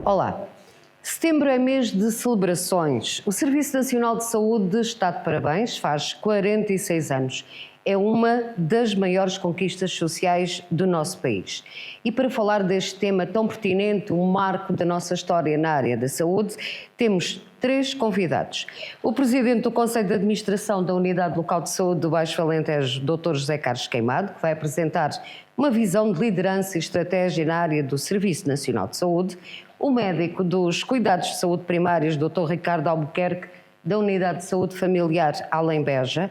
Olá, setembro é mês de celebrações. O Serviço Nacional de Saúde está de parabéns, faz 46 anos. É uma das maiores conquistas sociais do nosso país. E para falar deste tema tão pertinente, um marco da nossa história na área da saúde, temos 3 convidados. O Presidente do Conselho de Administração da Unidade Local de Saúde do Baixo Alentejo, Dr. José Carlos Queimado, que vai apresentar uma visão de liderança e estratégia na área do Serviço Nacional de Saúde. O médico dos Cuidados de Saúde Primários, Dr. Ricardo Albuquerque, da Unidade de Saúde Familiar Além Beja.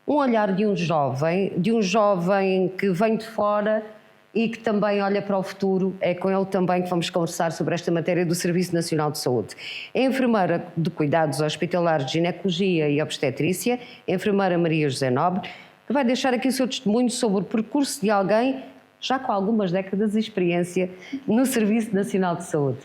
Um olhar de um jovem que vem de fora e que também olha para o futuro. É com ele também que vamos conversar sobre esta matéria do Serviço Nacional de Saúde. É enfermeira de Cuidados Hospitalares de Ginecologia e Obstetrícia, a enfermeira Maria José Nobre, que vai deixar aqui o seu testemunho sobre o percurso de alguém já com algumas décadas de experiência no Serviço Nacional de Saúde.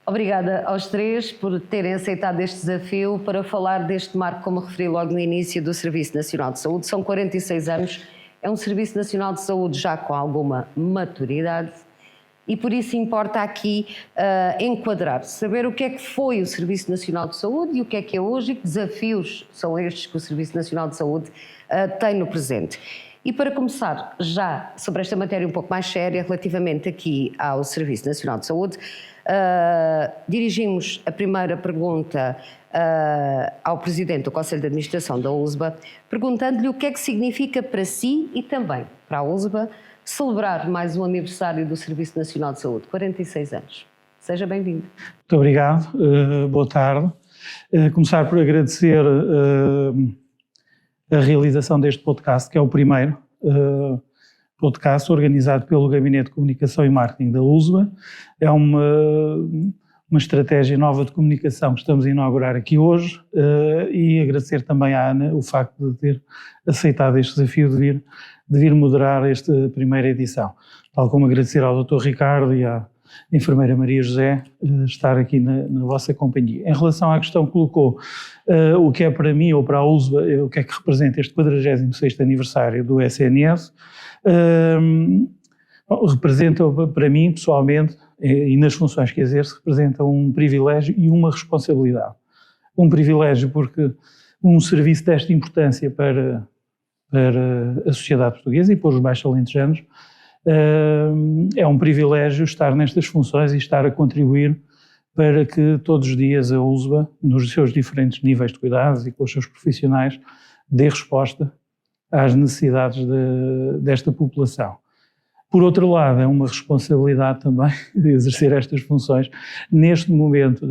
Obrigada aos 3 por terem aceitado este desafio para falar deste marco, como referi logo no início, do Serviço Nacional de Saúde. São 46 anos, é um Serviço Nacional de Saúde já com alguma maturidade e por isso importa aqui enquadrar, saber o que é que foi o Serviço Nacional de Saúde e o que é hoje e que desafios são estes que o Serviço Nacional de Saúde tem no presente. E para começar já sobre esta matéria um pouco mais séria, relativamente aqui ao Serviço Nacional de Saúde, dirigimos a primeira pergunta ao Presidente do Conselho de Administração da USBA, perguntando-lhe o que é que significa para si e também para a USBA celebrar mais um aniversário do Serviço Nacional de Saúde, 46 anos. Seja bem-vindo. Muito obrigado, boa tarde. Começar por agradecer a realização deste podcast, que é o primeiro podcast organizado pelo Gabinete de Comunicação e Marketing da USBA. É uma estratégia nova de comunicação que estamos a inaugurar aqui hoje e agradecer também à Ana o facto de ter aceitado este desafio de vir moderar esta primeira edição. Tal como agradecer ao Dr. Ricardo e à enfermeira Maria José estar aqui na vossa companhia. Em relação à questão que colocou, o que é para mim ou para a USBA, o que é que representa este 46º aniversário do SNS, representa para mim pessoalmente e nas funções que exerço, representa um privilégio e uma responsabilidade. Um privilégio porque um serviço desta importância para a sociedade portuguesa e para os baixo-alentejanos é um privilégio estar nestas funções e estar a contribuir para que todos os dias a USBA, nos seus diferentes níveis de cuidados e com os seus profissionais, dê resposta às necessidades desta população. Por outro lado, é uma responsabilidade também de exercer estas funções neste momento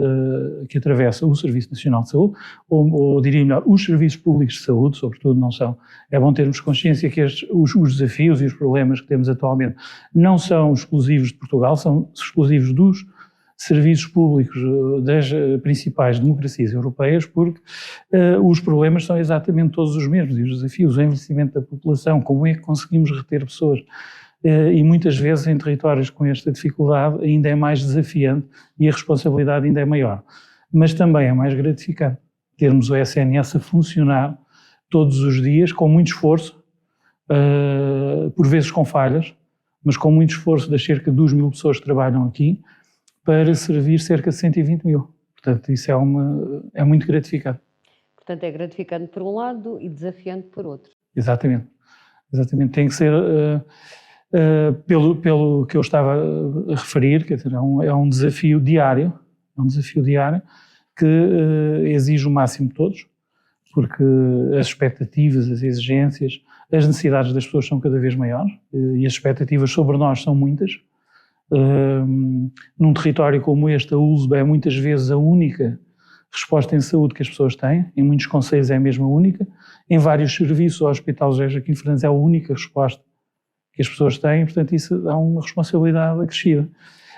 que atravessa o Serviço Nacional de Saúde, ou diria melhor, os serviços públicos de saúde, sobretudo, não são. É bom termos consciência que os desafios e os problemas que temos atualmente não são exclusivos de Portugal, são exclusivos dos serviços públicos das principais democracias europeias, porque os problemas são exatamente todos os mesmos, e os desafios, o envelhecimento da população, como é que conseguimos reter pessoas, e muitas vezes em territórios com esta dificuldade ainda é mais desafiante e a responsabilidade ainda é maior. Mas também é mais gratificante termos o SNS a funcionar todos os dias com muito esforço, por vezes com falhas, mas com muito esforço das cerca de 2.000 pessoas que trabalham aqui, para servir cerca de 120 mil. Portanto, isso é muito gratificante. Portanto, é gratificante por um lado e desafiante por outro. Exatamente. Tem que ser... pelo que eu estava a referir, quer dizer, é um desafio diário, que exige o máximo de todos, porque as expectativas, as exigências, as necessidades das pessoas são cada vez maiores e as expectativas sobre nós são muitas. Num território como este, a USBA é muitas vezes a única resposta em saúde que as pessoas têm, em muitos concelhos é a mesma única, em vários serviços, o Hospital José Joaquim Fernandes é a única resposta que as pessoas têm, portanto isso dá uma responsabilidade acrescida.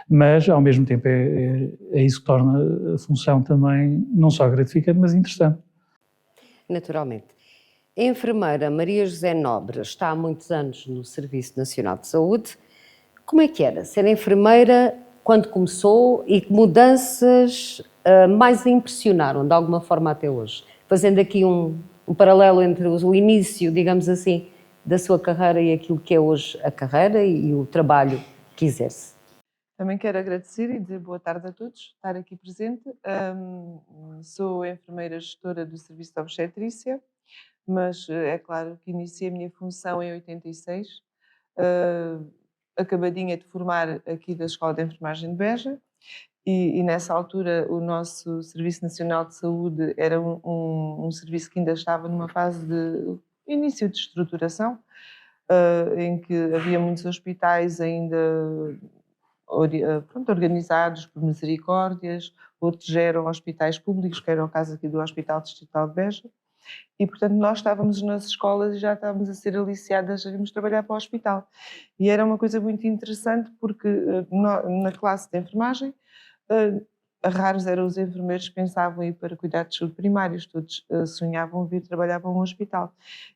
Mas, ao mesmo tempo, é isso que torna a função também não só gratificante, mas interessante. Naturalmente. A enfermeira Maria José Nobre está há muitos anos no Serviço Nacional de Saúde. Como é que era ser enfermeira quando começou e que mudanças mais a impressionaram, de alguma forma, até hoje? Fazendo aqui um paralelo entre o início, digamos assim, da sua carreira e aquilo que é hoje a carreira e o trabalho que exerce. Também quero agradecer e dizer boa tarde a todos, estar aqui presente. Sou enfermeira gestora do Serviço de Obstetrícia, mas é claro que iniciei a minha função em 86, acabadinha de formar aqui da Escola de Enfermagem de Beja, e nessa altura o nosso Serviço Nacional de Saúde era um serviço que ainda estava numa fase de início de estruturação, em que havia muitos hospitais ainda organizados por misericórdias, outros já eram hospitais públicos, que era o caso aqui do Hospital Distrital de Beja, e portanto nós estávamos nas escolas e já estávamos a ser aliciadas a irmos trabalhar para o hospital. E era uma coisa muito interessante porque na classe de enfermagem, raros eram os enfermeiros que pensavam em ir para cuidados de saúde primários, todos sonhavam vir trabalhar para um hospital.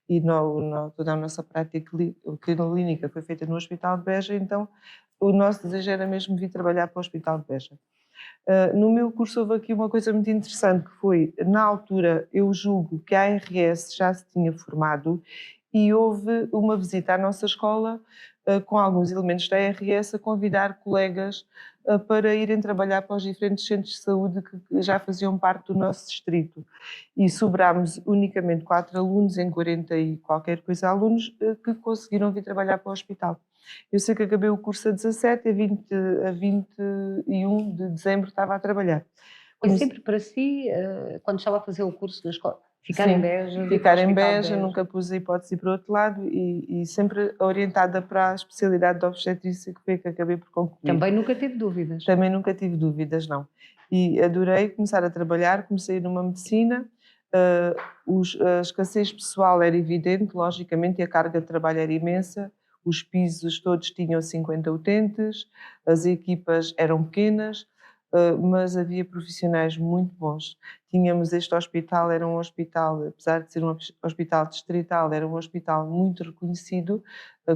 E toda a nossa prática clínica foi feita no Hospital de Beja, então o nosso desejo era mesmo vir trabalhar para o Hospital de Beja. No meu curso houve aqui uma coisa muito interessante, que foi, na altura, eu julgo que a ARS já se tinha formado e houve uma visita à nossa escola com alguns elementos da ARS a convidar colegas para irem trabalhar para os diferentes centros de saúde que já faziam parte do nosso distrito. E sobrámos unicamente 4 alunos em 40 e qualquer coisa alunos que conseguiram vir trabalhar para o hospital. Eu sei que acabei o curso a 17, a 21 de dezembro estava a trabalhar. Foi sempre para si, quando estava a fazer o curso na escola? Ficar Sim, em Beja? ficar em Beja, nunca pus a hipótese para o outro lado e sempre orientada para a especialidade de obstetrícia, que foi que acabei por concluir. Também nunca teve dúvidas? Também nunca tive dúvidas, não. E adorei começar a trabalhar, comecei numa medicina, a escassez pessoal era evidente, logicamente, e a carga de trabalho era imensa, os pisos todos tinham 50 utentes, as equipas eram pequenas, mas havia profissionais muito bons. Tínhamos este hospital, era um hospital, apesar de ser um hospital distrital, era um hospital muito reconhecido,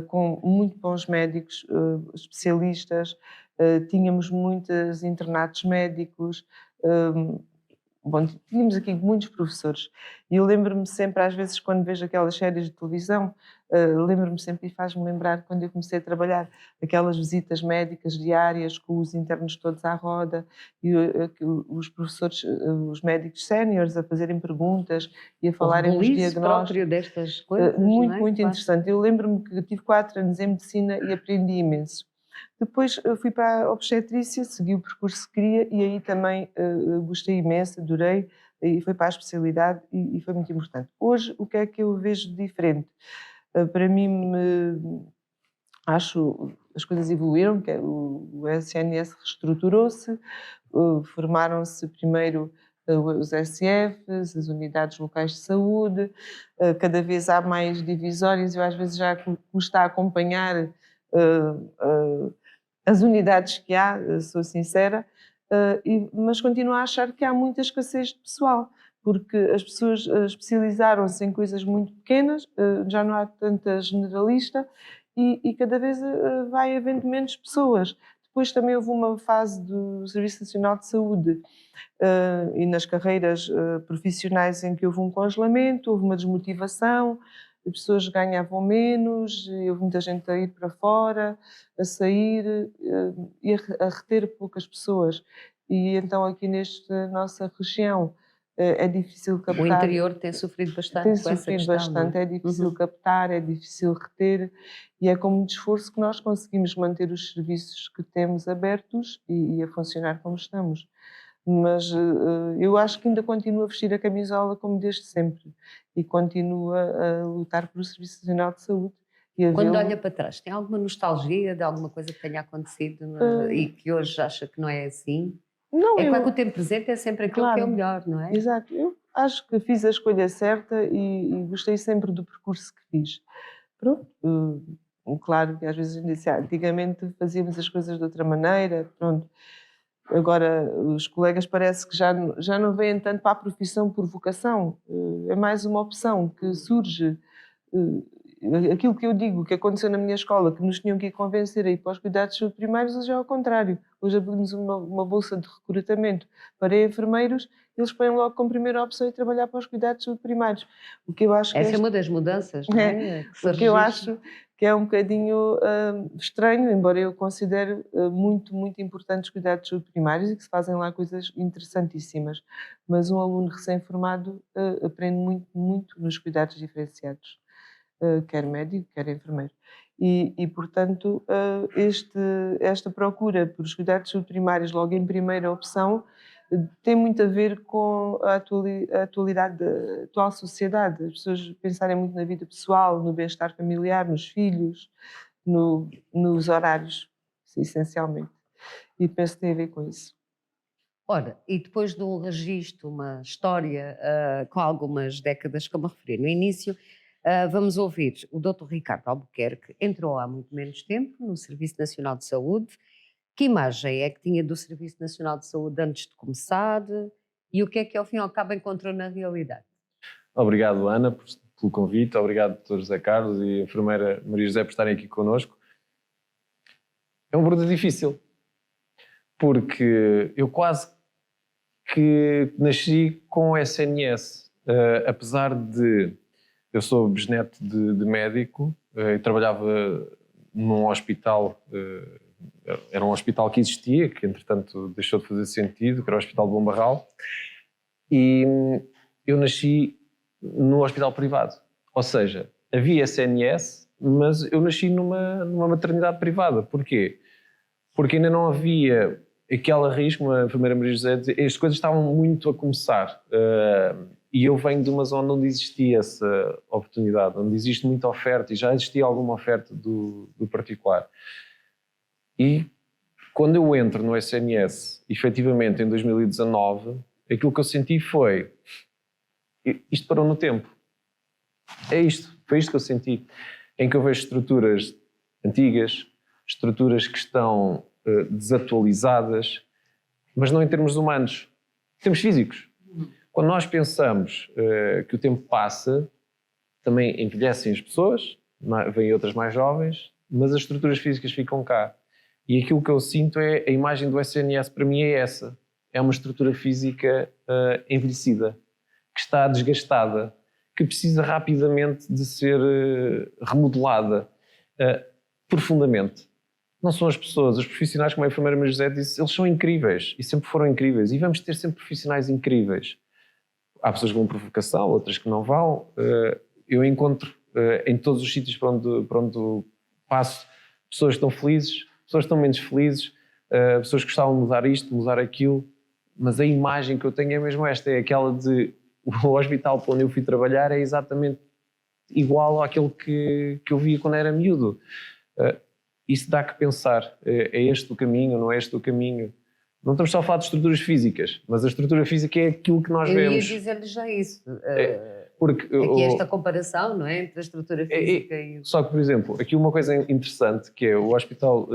com muito bons médicos, especialistas, tínhamos muitos internatos médicos, bom, tínhamos aqui muitos professores e eu lembro-me sempre, às vezes, quando vejo aquelas séries de televisão, lembro-me sempre e faz-me lembrar quando eu comecei a trabalhar, aquelas visitas médicas diárias com os internos todos à roda e os professores, os médicos séniores a fazerem perguntas e a falarem dos diagnósticos. Próprio destas coisas, muito, não é? muito Claro. Interessante. Eu lembro-me que tive 4 anos em medicina e aprendi imenso. Depois fui para a obstetrícia, segui o percurso que queria e aí também gostei imenso, adorei, e foi para a especialidade e foi muito importante. Hoje, o que é que eu vejo de diferente? Para mim, acho as coisas evoluíram, que o SNS reestruturou-se, formaram-se primeiro os SFs, as unidades locais de saúde, cada vez há mais divisórias, eu às vezes já custa a acompanhar as unidades que há, sou sincera, mas continuo a achar que há muita escassez de pessoal, porque as pessoas especializaram-se em coisas muito pequenas, já não há tanta generalista e cada vez vai havendo menos pessoas. Depois também houve uma fase do Serviço Nacional de Saúde e nas carreiras profissionais em que houve um congelamento, houve uma desmotivação, as pessoas ganhavam menos, houve muita gente a ir para fora, a sair e a reter poucas pessoas. E então aqui nesta nossa região é difícil captar. O interior tem sofrido bastante tem com essa sofrido questão. bastante, não é? é difícil captar, é difícil reter e é com muito esforço que nós conseguimos manter os serviços que temos abertos e a funcionar como estamos. Mas eu acho que ainda continuo a vestir a camisola como desde sempre e continuo a lutar pelo Serviço Nacional de Saúde. Quando olha para trás, tem alguma nostalgia de alguma coisa que tenha acontecido e que hoje acha que não é assim? Não, Claro que o tempo presente é sempre aquilo que é o melhor, não é? Exato. Eu acho que fiz a escolha certa e gostei sempre do percurso que fiz. Pronto. Claro que às vezes a gente disse, antigamente fazíamos as coisas de outra maneira, pronto. Agora, os colegas parece que já não vêm tanto para a profissão por vocação, é mais uma opção que surge. Aquilo que eu digo, que aconteceu na minha escola, que nos tinham que ir convencer a ir para os cuidados de saúde primários, hoje é ao contrário. Hoje abrimos uma bolsa de recrutamento para enfermeiros, eles põem logo como primeira opção ir trabalhar para os cuidados de saúde primários. O que eu acho Essa é uma das mudanças, não é? o que eu acho que é um bocadinho estranho, embora eu considere muito, muito importantes os cuidados primários e que se fazem lá coisas interessantíssimas. Mas um aluno recém-formado aprende muito, muito nos cuidados diferenciados, quer médico, quer enfermeiro. Portanto, esta procura por os cuidados primários logo em primeira opção tem muito a ver com a atualidade da atual sociedade. As pessoas pensarem muito na vida pessoal, no bem-estar familiar, nos filhos, nos horários, essencialmente. E penso que tem a ver com isso. Ora, e depois de um registro, uma história com algumas décadas que eu me referi no início, vamos ouvir o Dr. Ricardo Albuquerque, entrou há muito menos tempo no Serviço Nacional de Saúde. Que imagem é que tinha do Serviço Nacional de Saúde antes de começar e o que é que ao fim e ao cabo encontrou na realidade? Obrigado, Ana, pelo convite, obrigado, Dr. José Carlos e a enfermeira Maria José por estarem aqui connosco. É um período difícil, porque eu quase que nasci com o SNS, apesar de eu sou bisneto de médico e trabalhava num hospital, era um hospital que existia, que entretanto deixou de fazer sentido, que era o Hospital de Bom Barral, e eu nasci no hospital privado. Ou seja, havia SNS, mas eu nasci numa maternidade privada. Porquê? Porque ainda não havia aquele risco, como a enfermeira Maria José dizia, as coisas estavam muito a começar. E eu venho de uma zona onde existia essa oportunidade, onde existe muita oferta, e já existia alguma oferta do particular. E quando eu entro no SNS, efetivamente em 2019, aquilo que eu senti foi, isto parou no tempo. É isto, foi isto que eu senti. Em que eu vejo estruturas antigas, estruturas que estão desatualizadas, mas não em termos humanos, em termos físicos. Quando nós pensamos que o tempo passa, também envelhecem as pessoas, vêm outras mais jovens, mas as estruturas físicas ficam cá. E aquilo que eu sinto é, a imagem do SNS para mim é essa. É uma estrutura física envelhecida, que está desgastada, que precisa rapidamente de ser remodelada profundamente. Não são as pessoas, os profissionais, como a enfermeira Maria José disse, eles são incríveis e sempre foram incríveis e vamos ter sempre profissionais incríveis. Há pessoas que vão por vocação, outras que não vão. Eu encontro em todos os sítios para onde passo pessoas que estão felizes, pessoas que estão menos felizes, pessoas que gostavam de mudar isto, mudar aquilo, mas a imagem que eu tenho é mesmo esta, é aquela de o hospital para onde eu fui trabalhar é exatamente igual àquele que eu via quando era miúdo. Isso dá que pensar, é este o caminho, não é este o caminho? Não estamos só a falar de estruturas físicas, mas a estrutura física é aquilo que nós vemos. Eu ia dizer-lhe já isso. Porque, aqui esta comparação, não é? Entre a estrutura física e... Só que, por exemplo, aqui uma coisa interessante, que é o hospital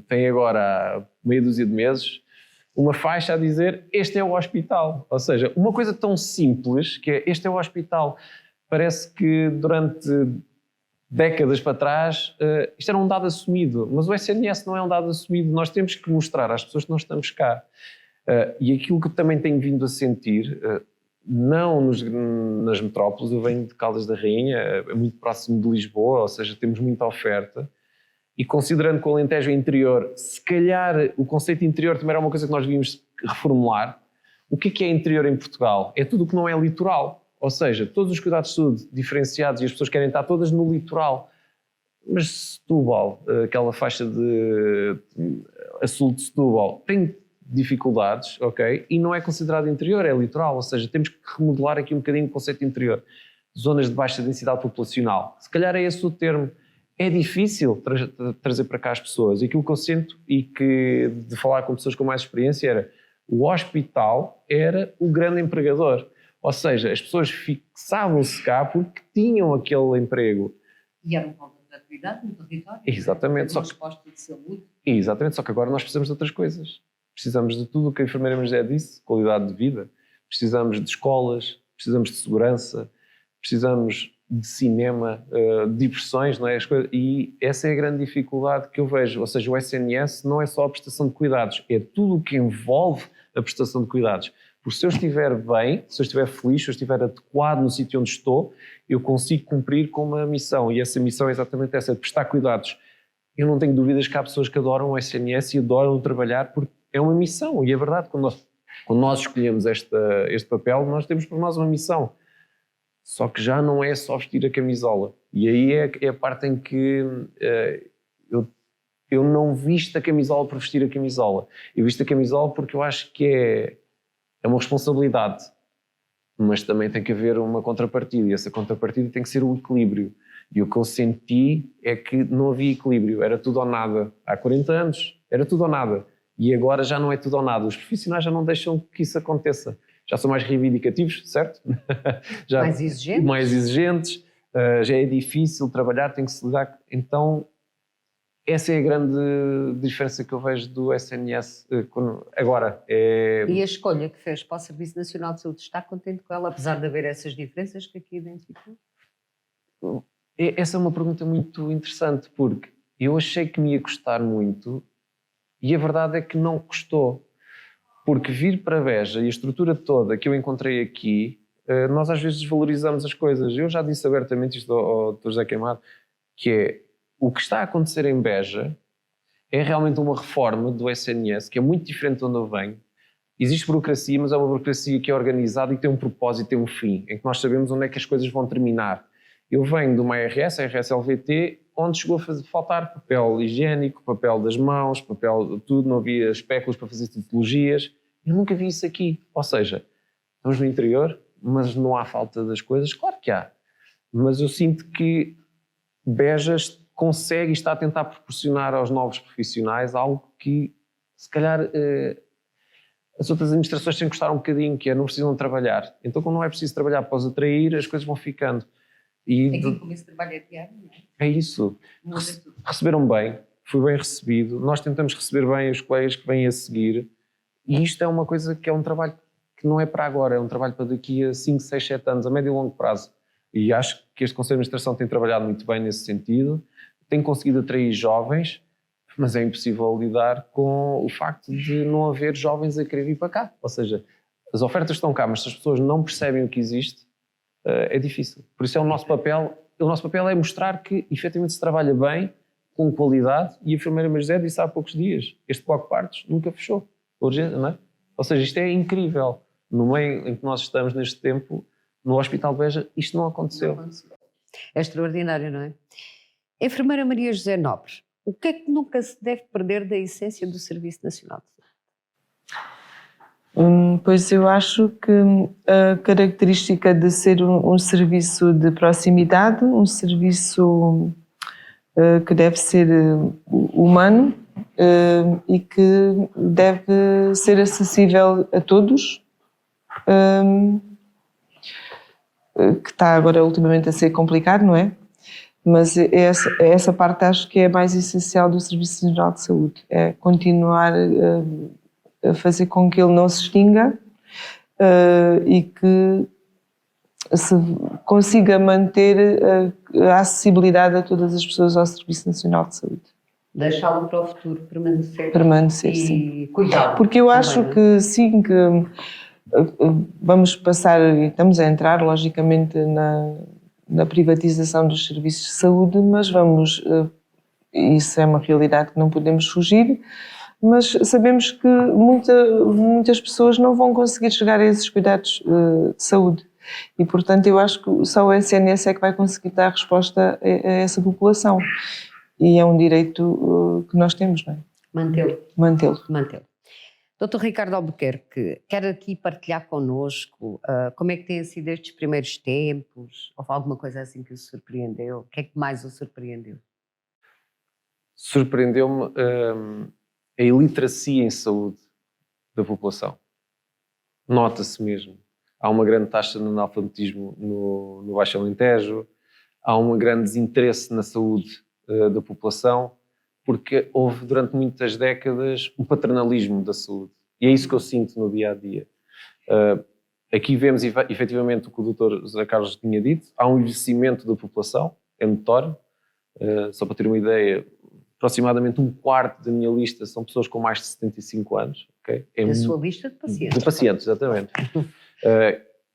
tem agora, há meia dúzia de meses, uma faixa a dizer este é o hospital. Ou seja, uma coisa tão simples, que é este é o hospital. Parece que durante décadas para trás isto era um dado assumido, mas o SNS não é um dado assumido. Nós temos que mostrar às pessoas que nós estamos cá. E aquilo que também tenho vindo a sentir, não nas metrópoles, eu venho de Caldas da Rainha, é muito próximo de Lisboa, ou seja, temos muita oferta. E considerando que o Alentejo é interior, se calhar o conceito interior também era uma coisa que nós devíamos reformular. O que é interior em Portugal? É tudo o que não é litoral. Ou seja, todos os cuidados de saúde diferenciados e as pessoas querem estar todas no litoral. Mas Setúbal, aquela faixa a sul de Setúbal, tem dificuldades, ok? E não é considerado interior, é litoral. Ou seja, temos que remodelar aqui um bocadinho o conceito de interior. Zonas de baixa densidade populacional. Se calhar é esse o termo. É difícil trazer para cá as pessoas. E aquilo que eu sinto e que de falar com pessoas com mais experiência era o hospital era o grande empregador. Ou seja, as pessoas fixavam-se cá porque tinham aquele emprego. E era um ponto de atividade no território. Exatamente. Uma resposta de saúde. Exatamente, só que agora nós precisamos de outras coisas. Precisamos de tudo o que a enfermeira José disse, qualidade de vida. Precisamos de escolas, precisamos de segurança, precisamos de cinema, de diversões, não é? E essa é a grande dificuldade que eu vejo. Ou seja, o SNS não é só a prestação de cuidados, é tudo o que envolve a prestação de cuidados. Porque se eu estiver bem, se eu estiver feliz, se eu estiver adequado no sítio onde estou, eu consigo cumprir com uma missão. E essa missão é exatamente essa, de prestar cuidados. Eu não tenho dúvidas que há pessoas que adoram o SNS e adoram trabalhar porque é uma missão. E é verdade, quando nós escolhemos este papel, nós temos por nós uma missão. Só que já não é só vestir a camisola. E aí é a parte em que eu não visto a camisola por vestir a camisola. Eu visto a camisola porque eu acho que é uma responsabilidade. Mas também tem que haver uma contrapartida. E essa contrapartida tem que ser o equilíbrio. E o que eu senti é que não havia equilíbrio. Era tudo ou nada. Há 40 anos era tudo ou nada. E agora já não é tudo ou nada. Os profissionais já não deixam que isso aconteça. Já são mais reivindicativos, certo? Já Mais exigentes? Mais exigentes. Já é difícil trabalhar, tem que se lidar. Então, essa é a grande diferença que eu vejo do SNS agora. E a escolha que fez para o Serviço Nacional de Saúde, está contente com ela, apesar de haver essas diferenças que aqui identificou? Essa é uma pergunta muito interessante, porque eu achei que me ia custar muito e a verdade é que não custou. Porque vir para Beja e a estrutura toda que eu encontrei aqui, nós às vezes desvalorizamos as coisas. Eu já disse abertamente isto ao Dr. José Queimado, que é o que está a acontecer em Beja é realmente uma reforma do SNS, que é muito diferente de onde eu venho. Existe burocracia, mas é uma burocracia que é organizada e tem um propósito, tem um fim, em que nós sabemos onde é que as coisas vão terminar. Eu venho de uma ARS, a RS-LVT, onde chegou a faltar papel higiênico, papel das mãos, papel de tudo, não havia espéculos para fazer titologias. Eu nunca vi isso aqui. Ou seja, estamos no interior, mas não há falta das coisas? Claro que há. Mas eu sinto que Beja consegue e está a tentar proporcionar aos novos profissionais algo que, se calhar, as outras administrações têm que gostar um bocadinho, que é não precisam trabalhar. Então, quando não é preciso trabalhar para os atrair, as coisas vão ficando. Aqui como esse trabalho é diário, não é? É isso. Receberam bem, fui bem recebido. Nós tentamos receber bem os colegas que vêm a seguir. E isto é uma coisa que é um trabalho que não é para agora, é um trabalho para daqui a 5, 6, 7 anos, a médio e longo prazo. E acho que este Conselho de Administração tem trabalhado muito bem nesse sentido, tem conseguido atrair jovens, mas é impossível lidar com o facto de não haver jovens a querer vir para cá. Ou seja, as ofertas estão cá, mas se as pessoas não percebem o que existe, é difícil. Por isso é o nosso papel é mostrar que efetivamente se trabalha bem, com qualidade, e a enfermeira Maria disse há poucos dias, este bloco de partos nunca fechou. Urgente, não é? Ou seja, isto é incrível. No meio em que nós estamos neste tempo, no Hospital de Beja, isto não aconteceu. É extraordinário, não é? Enfermeira Maria José Nobre, o que é que nunca se deve perder da essência do Serviço Nacional de Saúde? Pois eu acho que a característica de ser um serviço de proximidade, um serviço que deve ser humano e que deve ser acessível a todos, que está agora ultimamente a ser complicado, não é? Mas essa parte acho que é a mais essencial do Serviço Nacional de Saúde, é continuar a fazer com que ele não se extinga e que se consiga manter a acessibilidade a todas as pessoas ao Serviço Nacional de Saúde. Deixá-lo para o futuro, permanecer Permanecer, e sim. cuidar. Porque eu acho que sim, que vamos passar, e estamos a entrar logicamente na privatização dos serviços de saúde, mas isso é uma realidade que não podemos fugir, mas sabemos que muitas pessoas não vão conseguir chegar a esses cuidados de saúde e, portanto, eu acho que só o SNS é que vai conseguir dar resposta a essa população e é um direito que nós temos, não é? Mantê-lo. Dr. Ricardo Albuquerque, quer aqui partilhar connosco como é que têm sido estes primeiros tempos? Houve alguma coisa assim que o surpreendeu? O que é que mais o surpreendeu? Surpreendeu-me a iliteracia em saúde da população. Nota-se mesmo. Há uma grande taxa de analfabetismo no Baixo Alentejo, há um grande desinteresse na saúde da população, porque houve durante muitas décadas um paternalismo da saúde. E é isso que eu sinto no dia-a-dia. Aqui vemos efetivamente o que o Dr. José Carlos tinha dito, há um envelhecimento da população, é notório. Só para ter uma ideia, aproximadamente um quarto da minha lista são pessoas com mais de 75 anos. Okay? A sua lista de pacientes. De pacientes, exatamente.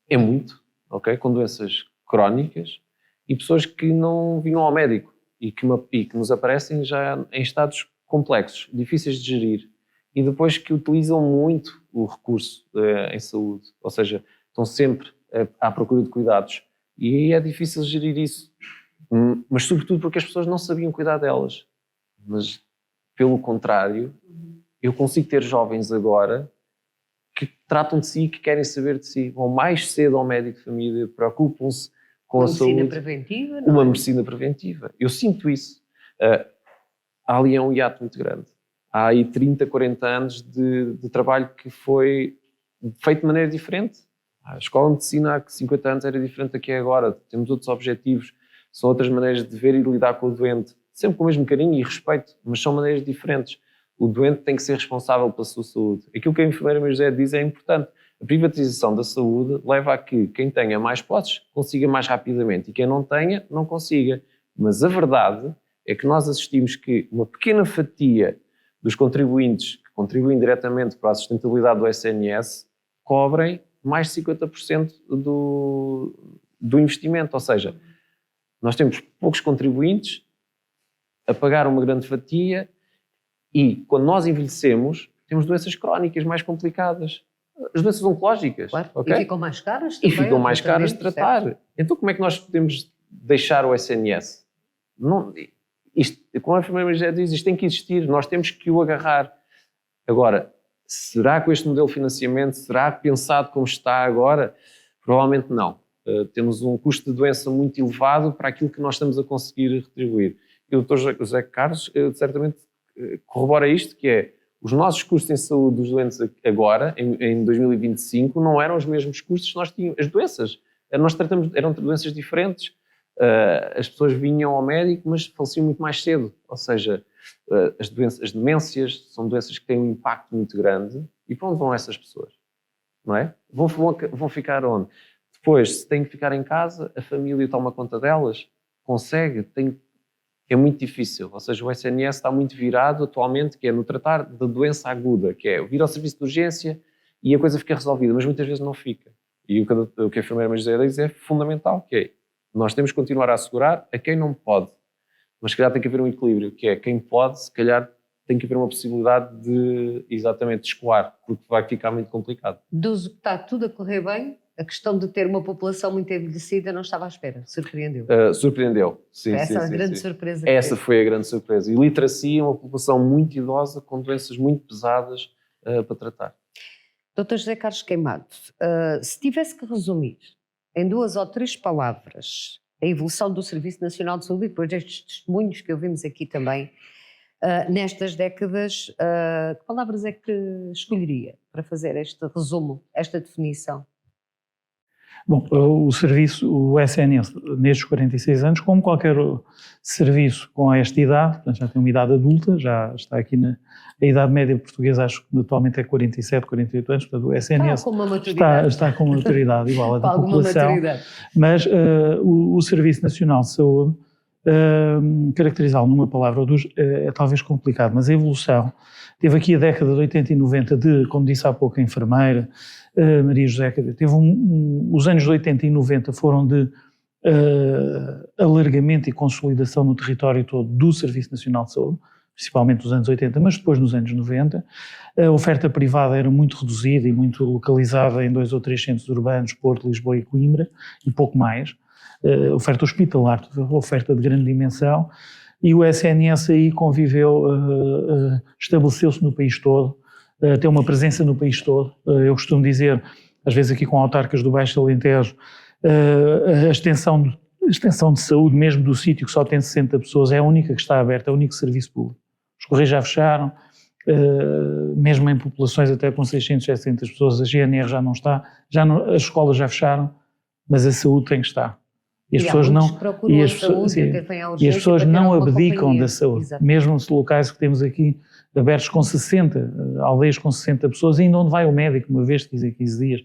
É muito, ok? Com doenças crónicas e pessoas que não vinham ao médico e que nos aparecem já em estados complexos, difíceis de gerir, e depois que utilizam muito o recurso em saúde, ou seja, estão sempre à procura de cuidados. E aí é difícil gerir isso, mas sobretudo porque as pessoas não sabiam cuidar delas. Mas, pelo contrário, eu consigo ter jovens agora que tratam de si, que querem saber de si, vão mais cedo ao médico de família, preocupam-se com a saúde. Uma medicina preventiva, não Uma é? medicina preventiva. Eu sinto isso. Há ali um hiato muito grande. Há aí 30, 40 anos de trabalho que foi feito de maneira diferente. A escola de medicina há 50 anos era diferente da que é agora. Temos outros objetivos, são outras maneiras de ver e de lidar com o doente. Sempre com o mesmo carinho e respeito, mas são maneiras diferentes. O doente tem que ser responsável pela sua saúde. Aquilo que a enfermeira Maria José diz é importante. A privatização da saúde leva a que quem tenha mais posses consiga mais rapidamente e quem não tenha, não consiga. Mas a verdade é que nós assistimos que uma pequena fatia dos contribuintes que contribuem diretamente para a sustentabilidade do SNS cobrem mais de 50% do investimento. Ou seja, nós temos poucos contribuintes a pagar uma grande fatia e, quando nós envelhecemos, temos doenças crónicas mais complicadas. As doenças oncológicas. Claro. Okay? E ficam mais caras E também. ficam mais caras de tratamento, tratar. certo? Então como é que nós podemos deixar o SNS? Não, isto, como a enfermeira já diz, isto tem que existir, nós temos que o agarrar. Agora, será que este modelo de financiamento será pensado como está agora? Provavelmente não. Temos um custo de doença muito elevado para aquilo que nós estamos a conseguir retribuir. E o Dr. José Carlos certamente corrobora isto, que é os nossos custos em saúde dos doentes agora, em 2025, não eram os mesmos custos que nós tínhamos. As doenças, eram doenças diferentes. As pessoas vinham ao médico, mas faleciam muito mais cedo. Ou seja, as demências são doenças que têm um impacto muito grande. E para onde vão essas pessoas? Não é? Vão ficar onde? Depois, se têm que ficar em casa, a família toma conta delas? Consegue? É muito difícil. Ou seja, o SNS está muito virado atualmente, que é no tratar da doença aguda, que é vir ao serviço de urgência e a coisa fica resolvida, mas muitas vezes não fica. E o que a enfermeira Maria José diz é fundamental, que é, nós temos que continuar a assegurar a quem não pode. Mas se calhar tem que haver um equilíbrio, que é quem pode, se calhar tem que haver uma possibilidade de, exatamente, de escoar, porque vai ficar muito complicado. Deduzo que está tudo a correr bem. A questão de ter uma população muito envelhecida não estava à espera. Surpreendeu. Surpreendeu. Sim, Essa é a sim, grande sim. surpresa. que Essa teve. foi a grande surpresa. E literacia é uma população muito idosa, com doenças muito pesadas para tratar. Dr. José Carlos Queimado, se tivesse que resumir em 2 ou 3 palavras a evolução do Serviço Nacional de Saúde e depois destes testemunhos que ouvimos aqui também, nestas décadas, que palavras é que escolheria para fazer este resumo, esta definição? Bom, o serviço, o SNS, nestes 46 anos, como qualquer serviço com esta idade, portanto já tem uma idade adulta, já está aqui a idade média portuguesa, acho que atualmente é 47, 48 anos, portanto o SNS Com uma maturidade. está com uma maturidade igual à Com da alguma população, maturidade. mas o Serviço Nacional de Saúde, caracterizá-lo numa palavra ou duas é talvez complicado, mas a evolução, teve aqui a década de 80 e 90 de, como disse há pouco a enfermeira, Maria José, teve os anos de 80 e 90 foram de alargamento e consolidação no território todo do Serviço Nacional de Saúde, principalmente nos anos 80, mas depois nos anos 90. A oferta privada era muito reduzida e muito localizada em 2 ou 3 centros urbanos, Porto, Lisboa e Coimbra, e pouco mais. Oferta hospitalar, oferta de grande dimensão, e o SNS aí conviveu, estabeleceu-se no país todo, tem uma presença no país todo. Eu costumo dizer, às vezes aqui com autarcas do Baixo Alentejo, a extensão de saúde mesmo do sítio que só tem 60 pessoas é a única que está aberta, é o único serviço público. Os Correios já fecharam, mesmo em populações até com 600, 700 pessoas, a GNR já não está, as escolas já fecharam, mas a saúde tem que estar. E as pessoas não, e as pessoas não abdicam da saúde. Exato. Mesmo nos locais que temos aqui abertos com 60, aldeias com 60 pessoas, ainda onde vai o médico uma vez, 15 dias,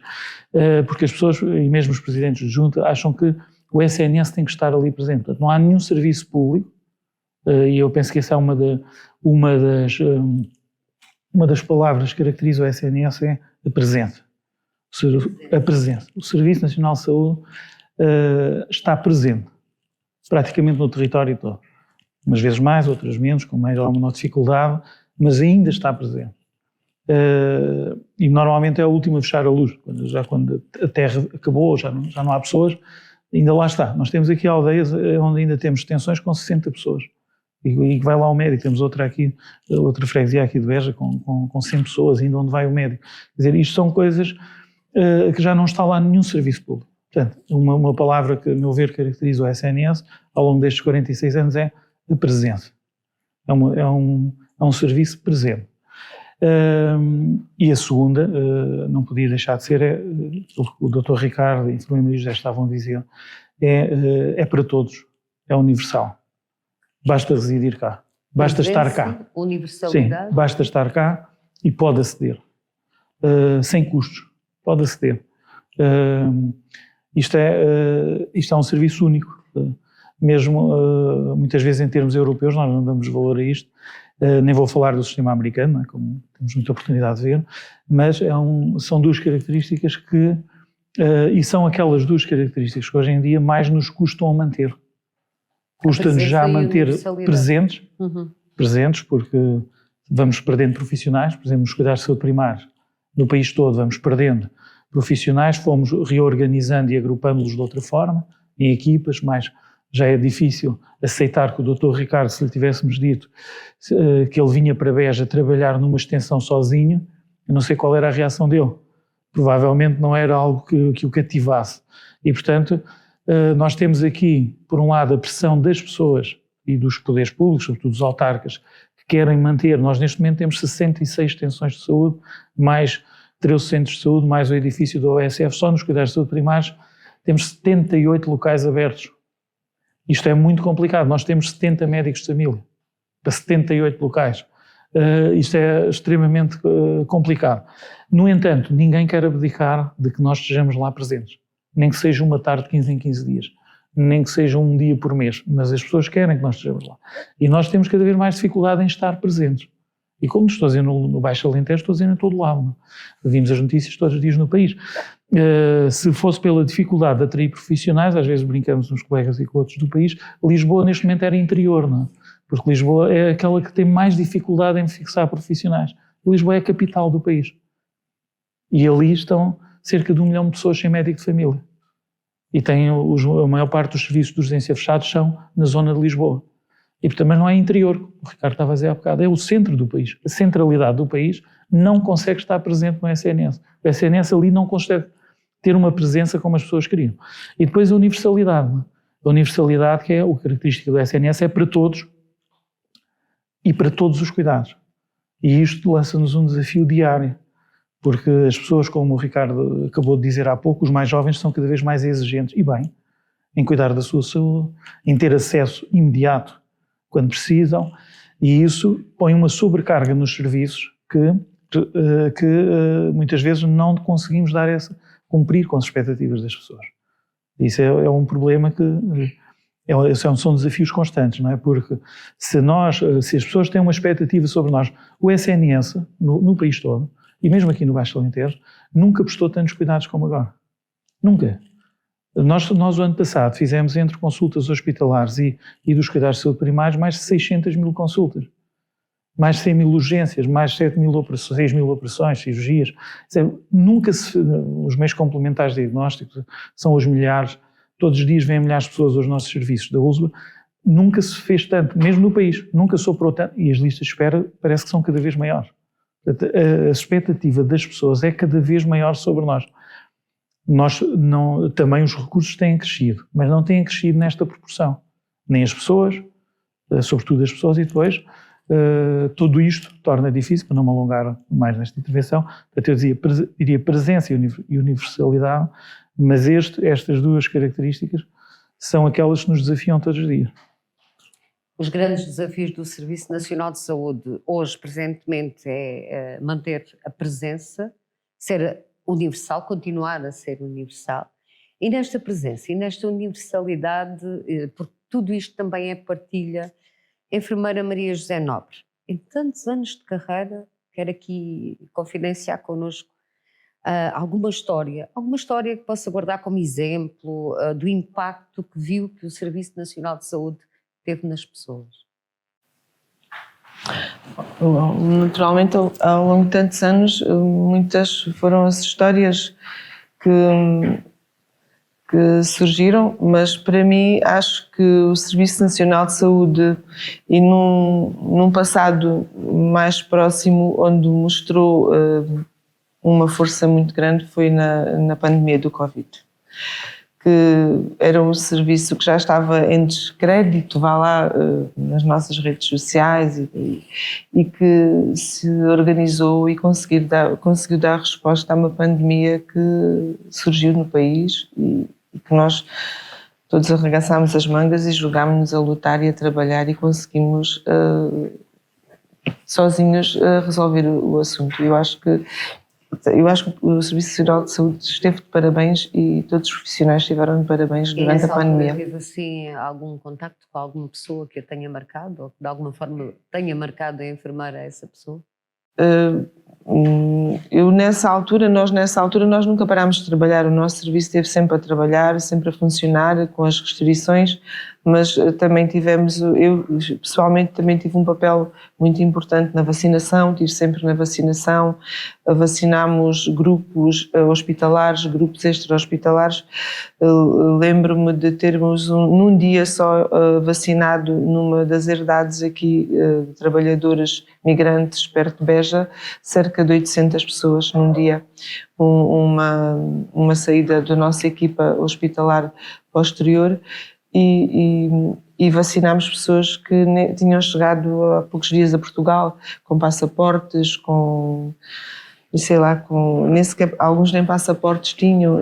porque as pessoas, e mesmo os presidentes de junta, acham que o SNS tem que estar ali presente. Portanto, não há nenhum serviço público E eu penso que essa é uma das palavras que caracteriza o SNS, é a presença. A presença. O Serviço Nacional de Saúde está presente, praticamente no território todo. Umas vezes mais, outras menos, com mais ou menor dificuldade, mas ainda está presente. E normalmente é o último a fechar a luz, quando a terra acabou, já não há pessoas, ainda lá está. Nós temos aqui aldeias onde ainda temos extensões com 60 pessoas. E vai lá o médico, temos outra freguesia aqui de Beja com 100 pessoas, ainda onde vai o médico. Quer dizer, isto são coisas que já não está lá nenhum serviço público. Portanto, uma palavra que, a meu ver, caracteriza o SNS ao longo destes 46 anos é a presença. É um serviço presente. E a segunda, não podia deixar de ser, o Dr. Ricardo e a Enfermeira Maria José estavam a dizer, é para todos, é universal. Basta residir cá, basta estar cá. Universalidade. Sim, basta estar cá e pode aceder, sem custos, pode aceder. Isto é um serviço único, mesmo muitas vezes em termos europeus nós não damos valor a isto, nem vou falar do sistema americano, não é? Como temos muita oportunidade de ver, mas são duas características e são aquelas duas características que hoje em dia mais nos custam a manter. Custa-nos já manter presentes, porque vamos perdendo profissionais, por exemplo, nos cuidados de saúde primários, no país todo vamos perdendo profissionais, fomos reorganizando e agrupando-los de outra forma, em equipas, mas já é difícil aceitar que o Dr. Ricardo, se lhe tivéssemos dito que ele vinha para Beja trabalhar numa extensão sozinho, eu não sei qual era a reação dele. Provavelmente não era algo que o cativasse. E, portanto, nós temos aqui, por um lado, a pressão das pessoas e dos poderes públicos, sobretudo dos autarcas, que querem manter. Nós, neste momento, temos 66 extensões de saúde, mais 13 centros de saúde, mais o edifício da OSF. Só nos cuidados de saúde primários temos 78 locais abertos. Isto é muito complicado. Nós temos 70 médicos de família para 78 locais. Isto é extremamente complicado. No entanto, ninguém quer abdicar de que nós estejamos lá presentes. Nem que seja uma tarde de 15 em 15 dias. Nem que seja um dia por mês. Mas as pessoas querem que nós estejamos lá. E nós temos cada vez mais dificuldade em estar presentes. E como estou a dizer no Baixo Alentejo, estou a dizer em todo lado. Vimos as notícias todos os dias no país. Se fosse pela dificuldade de atrair profissionais, às vezes brincamos uns colegas e com outros do país, Lisboa neste momento era interior, não é? Porque Lisboa é aquela que tem mais dificuldade em fixar profissionais. Lisboa é a capital do país. E ali estão cerca de 1 milhão de pessoas sem médico de família. E tem a maior parte dos serviços de urgência fechados são na zona de Lisboa. E também não é interior, o Ricardo estava a dizer há bocado, é o centro do país. A centralidade do país não consegue estar presente no SNS. O SNS ali não consegue ter uma presença como as pessoas queriam. E depois a universalidade. A universalidade, que é a característica do SNS, é para todos e para todos os cuidados. E isto lança-nos um desafio diário, porque as pessoas, como o Ricardo acabou de dizer há pouco, os mais jovens são cada vez mais exigentes, e bem, em cuidar da sua saúde, em ter acesso imediato quando precisam, e isso põe uma sobrecarga nos serviços que muitas vezes não conseguimos cumprir com as expectativas das pessoas. Isso é um problema são desafios constantes, não é? Porque se as pessoas têm uma expectativa sobre nós, o SNS, no país todo, e mesmo aqui no Baixo Alentejo, nunca prestou tantos cuidados como agora. Nunca. Nós o ano passado fizemos entre consultas hospitalares e dos cuidados de saúde primários mais de 600 mil consultas. Mais de 100 mil urgências, mais de 6 mil operações, cirurgias. Os meios complementares de diagnóstico são os milhares, todos os dias vêm milhares de pessoas aos nossos serviços da USBA, nunca se fez tanto, mesmo no país, nunca soprou tanto, e as listas de espera parece que são cada vez maiores. A expectativa das pessoas é cada vez maior sobre nós. Também os recursos têm crescido, mas não têm crescido nesta proporção. Nem as pessoas, sobretudo as pessoas, e depois tudo isto torna difícil, para não me alongar mais nesta intervenção, eu diria presença e universalidade, mas estas duas características são aquelas que nos desafiam todos os dias. Os grandes desafios do Serviço Nacional de Saúde hoje, presentemente, é manter a presença, ser universal, continuar a ser universal. E nesta presença e nesta universalidade, porque tudo isto também é partilha, Enfermeira Maria José Nobre, em tantos anos de carreira, quero aqui confidenciar connosco alguma história que possa guardar como exemplo do impacto que viu que o Serviço Nacional de Saúde teve nas pessoas. Naturalmente, ao longo de tantos anos, muitas foram as histórias que surgiram, mas para mim acho que o Serviço Nacional de Saúde, e num passado mais próximo, onde mostrou uma força muito grande, foi na pandemia do Covid, que era um serviço que já estava em descrédito, vá lá, nas nossas redes sociais, e que se organizou e conseguiu dar resposta a uma pandemia que surgiu no país e que nós todos arregaçámos as mangas e jogámos-nos a lutar e a trabalhar e conseguimos sozinhos resolver o assunto. Eu acho que o Serviço Nacional de Saúde esteve de parabéns e todos os profissionais estiveram de parabéns durante a pandemia. Teve assim algum contacto com alguma pessoa que a tenha marcado ou que de alguma forma tenha marcado a enfermeira a essa pessoa? Nós nessa altura nunca parámos de trabalhar, o nosso serviço esteve sempre a trabalhar, sempre a funcionar com as restrições, mas também eu pessoalmente também tive um papel muito importante na vacinação, estive sempre na vacinação, vacinámos grupos hospitalares, grupos extra-hospitalares. Lembro-me de termos num dia só vacinado numa das herdades aqui de trabalhadoras migrantes perto de Beja, cerca de 800 pessoas num dia, uma saída da nossa equipa hospitalar posterior, e vacinámos pessoas que tinham chegado há poucos dias a Portugal com passaportes, nem sequer, alguns nem passaportes tinham,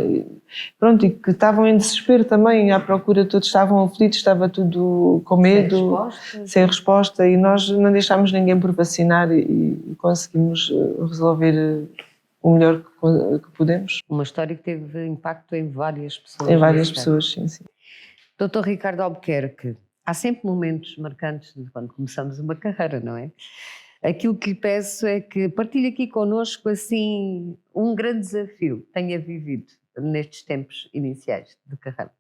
pronto, e que estavam em desespero também, à procura, todos estavam aflitos, estava tudo com medo, sem resposta, e nós não deixámos ninguém por vacinar e conseguimos resolver o melhor que pudemos. Uma história que teve impacto em várias pessoas. Em várias pessoas, sim. Dr. Ricardo Albuquerque, há sempre momentos marcantes de quando começamos uma carreira, não é? Aquilo que lhe peço é que partilhe aqui connosco assim um grande desafio que tenha vivido nestes tempos iniciais de carreira.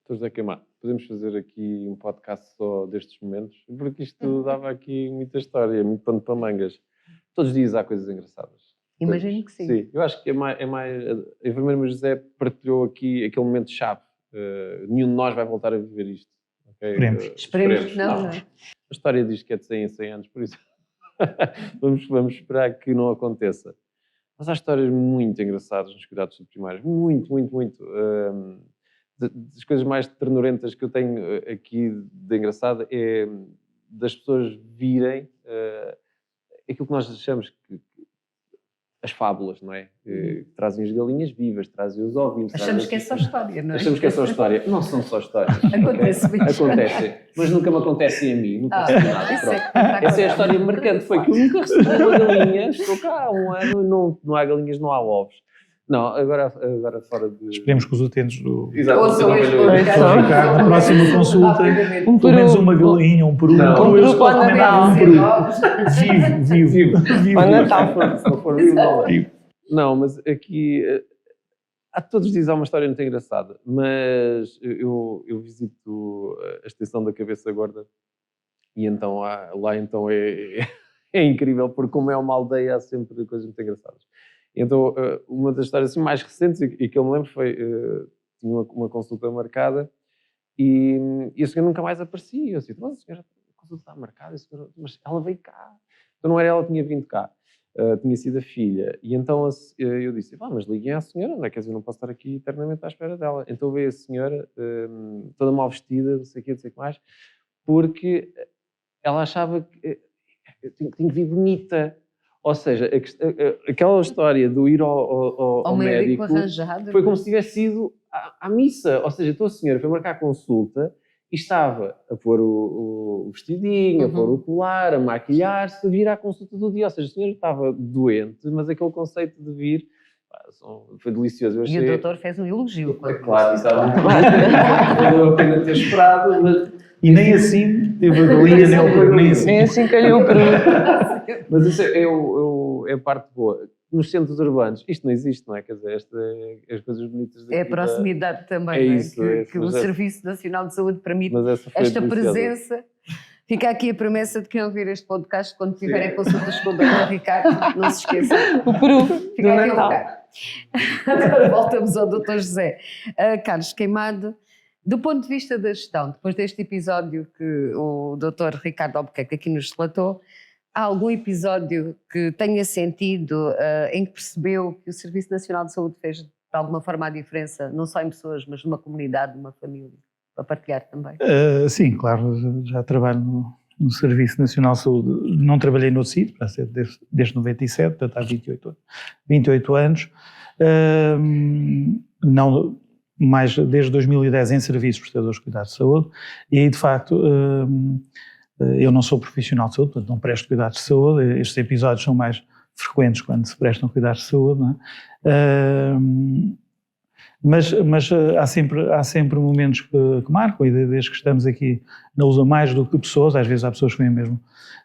Dr. José Queimado, podemos fazer aqui um podcast só destes momentos? Porque isto dava aqui muita história, muito pano para mangas. Todos os dias há coisas engraçadas. Imagino que sim. Sim, eu acho que a enfermeira Maria José partilhou aqui aquele momento-chave. Nenhum de nós vai voltar a viver isto. Okay? Esperemos que não. A história diz que é de 100 em 100 anos, por isso vamos esperar que não aconteça. Mas há histórias muito engraçadas nos cuidados subprimários. Muito. Das coisas mais ternurentas que eu tenho aqui de engraçada é das pessoas virem aquilo que nós achamos que as fábulas, não é? Que trazem as galinhas vivas, trazem os ovinhos. Achamos que é só história, não é? Achamos que é só história. Não são só histórias. Acontece mesmo. Acontecem. Mas nunca me acontecem a mim. Nunca recebi nada. Pronto. Essa é a história marcante. Foi que eu nunca recebi uma galinha. Estou cá há um ano, não há galinhas, não há ovos. Não, agora fora de... Esperemos que os utentes do Ouçam este Ricardo, na próxima consulta, pelo menos uma galinha, um peru. Um peru Eu para o recomendava um Natal. peru. Vivo. Para o Natal. Se não for vivo, não é. Não, mas aqui... Há todos os dias há uma história muito engraçada, mas eu visito a Extensão da Cabeça Gorda e então lá então é incrível, porque como é uma aldeia há sempre coisas muito engraçadas. Então, uma das histórias assim, mais recentes e que eu me lembro foi, tinha uma consulta marcada e a senhora nunca mais aparecia. Eu disse, mas a senhora, a consulta está marcada, mas ela veio cá. Então não era ela que tinha vindo cá, tinha sido a filha. E então eu disse, mas liguem à senhora, não é? Quer dizer, eu não posso estar aqui eternamente à espera dela. Então veio a senhora, toda mal vestida, não sei o que mais, porque ela achava que tinha que vir bonita. Ou seja, aquela história do ir ao médico arranjado, foi como se tivesse ido à missa. Ou seja, então a senhora foi marcar a consulta e estava a pôr o vestidinho, a pôr o colar, a maquilhar-se, a vir à consulta do dia. Ou seja, a senhora estava doente, mas aquele conceito de vir, Foi delicioso. Eu E o doutor fez um elogio. Claro, estava muito bem. Valeu a pena ter esperado, mas... E nem assim teve a galinha, Nem assim calhou o peru. Mas isso é a parte boa. Nos centros urbanos, isto não existe, não é? Quer dizer, as coisas bonitas daqui. É a proximidade também, É não é? isso, Que o Serviço Nacional de Saúde permite esta deliciosa. presença. Fica aqui a promessa de quem ouvir este podcast, quando tiverem consultas com o Dr. Ricardo, não se esqueçam. O peru. Fica aqui o recado. Agora voltamos ao Dr. José. Carlos Queimado, do ponto de vista da gestão, depois deste episódio que o Dr. Ricardo Albuquerque aqui nos relatou, há algum episódio que tenha sentido, em que percebeu que o Serviço Nacional de Saúde fez de alguma forma a diferença, não só em pessoas, mas numa comunidade, numa família, para partilhar também? Sim, claro, já trabalho no Serviço Nacional de Saúde. Não trabalhei no sítio, para ser desde 97, portanto há 28 anos. Não, mais desde 2010 em serviços prestadores de cuidados de saúde, e aí de facto eu não sou profissional de saúde, portanto não presto cuidados de saúde. Estes episódios são mais frequentes quando se prestam cuidados de saúde, não é? Mas há sempre momentos que marcam, e desde que estamos aqui não usa mais do que pessoas. Às vezes há pessoas que vêm mesmo,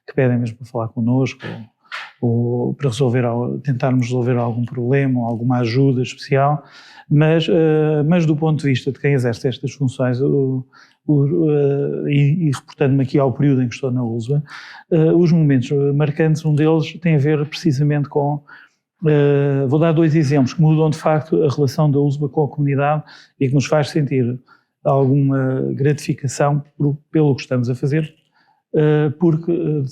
que pedem mesmo para falar connosco, ou para tentarmos resolver algum problema, ou alguma ajuda especial, mas do ponto de vista de quem exerce estas funções, e reportando-me aqui ao período em que estou na ULSBA, os momentos marcantes, um deles tem a ver precisamente com... vou dar 2 exemplos que mudam de facto a relação da ULSBA com a comunidade e que nos faz sentir alguma gratificação pelo que estamos a fazer, porque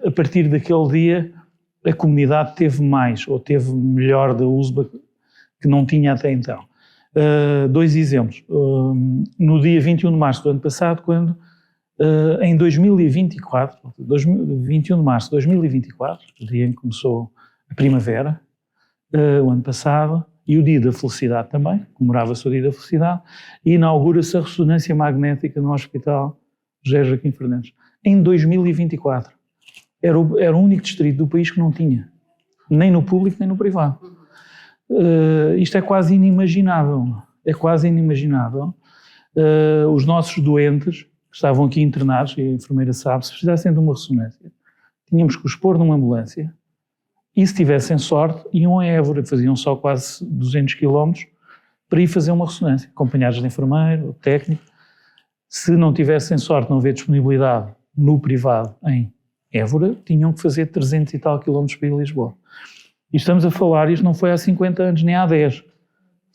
a partir daquele dia a comunidade teve mais, ou teve melhor da ULSBA que não tinha até então. 2 exemplos. No dia 21 de março do ano passado, quando em 2024, 21 de março de 2024, o dia em que começou a primavera, o ano passado, e o dia da felicidade também, comemorava-se o dia da felicidade, e inaugura-se a ressonância magnética no Hospital José Joaquim Fernandes. Em 2024. Era o único distrito do país que não tinha, nem no público nem no privado. Isto é quase inimaginável. É quase inimaginável. Os nossos doentes, que estavam aqui internados, e a enfermeira sabe, se precisassem de uma ressonância, tínhamos que os pôr numa ambulância, e se tivessem sorte, iam a Évora, faziam só quase 200 km para ir fazer uma ressonância, acompanhados de enfermeiro, técnico. Se não tivessem sorte, não haver disponibilidade no privado em Évora, tinham que fazer 300 e tal quilómetros para ir a Lisboa. E estamos a falar, isto não foi há 50 anos, nem há 10.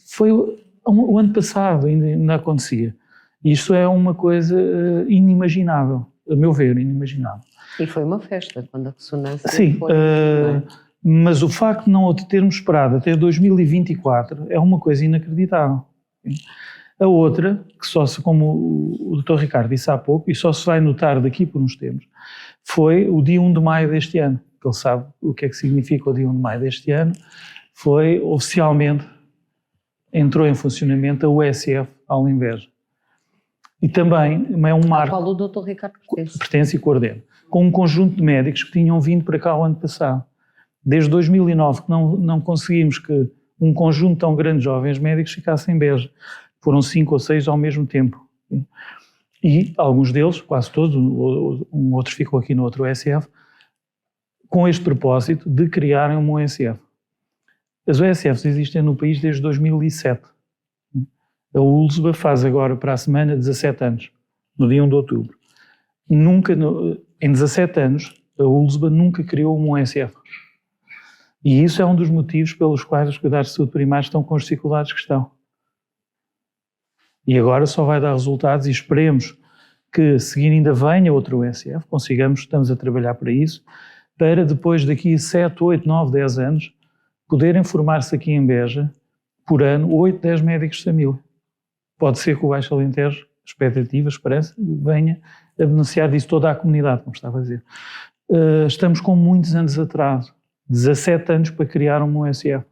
Foi o ano passado, ainda acontecia. Isto é uma coisa inimaginável, a meu ver, inimaginável. E foi uma festa, quando a ressonância Sim, foi. mas o facto de não termos esperado até 2024 é uma coisa inacreditável. A outra, que só se, como o Dr. Ricardo disse há pouco, e só se vai notar daqui por uns tempos, foi o dia 1 de maio deste ano. Que ele sabe o que é que significa o dia 1 de maio deste ano. Foi oficialmente, entrou em funcionamento a USF Alenvejo. E também é um marco. Qual o Dr. Ricardo pertence e coordena, com um conjunto de médicos que tinham vindo para cá o ano passado. Desde 2009 que não conseguimos que um conjunto tão grande de jovens médicos ficasse em Beja. Foram 5 ou 6 ao mesmo tempo. E alguns deles, quase todos, um outro ficou aqui no outro USF, com este propósito de criarem uma USF. As USFs existem no país desde 2007. A ULSBA faz agora, para a semana, 17 anos, no dia 1 de outubro. Em 17 anos, a ULSBA nunca criou uma USF. E isso é um dos motivos pelos quais os cuidados de saúde primários estão com as dificuldades que estão. E agora só vai dar resultados, e esperemos que, a seguir, ainda venha outra USF, estamos a trabalhar para isso, para depois, daqui a 7, 8, 9, 10 anos, poderem formar-se aqui em Beja, por ano, 8, 10 médicos de família. Pode ser que o Baixo Alentejo, expectativa, esperança, venha a beneficiar disso toda a comunidade, como estava a dizer. Estamos com muitos anos de atraso, 17 anos para criar uma USF.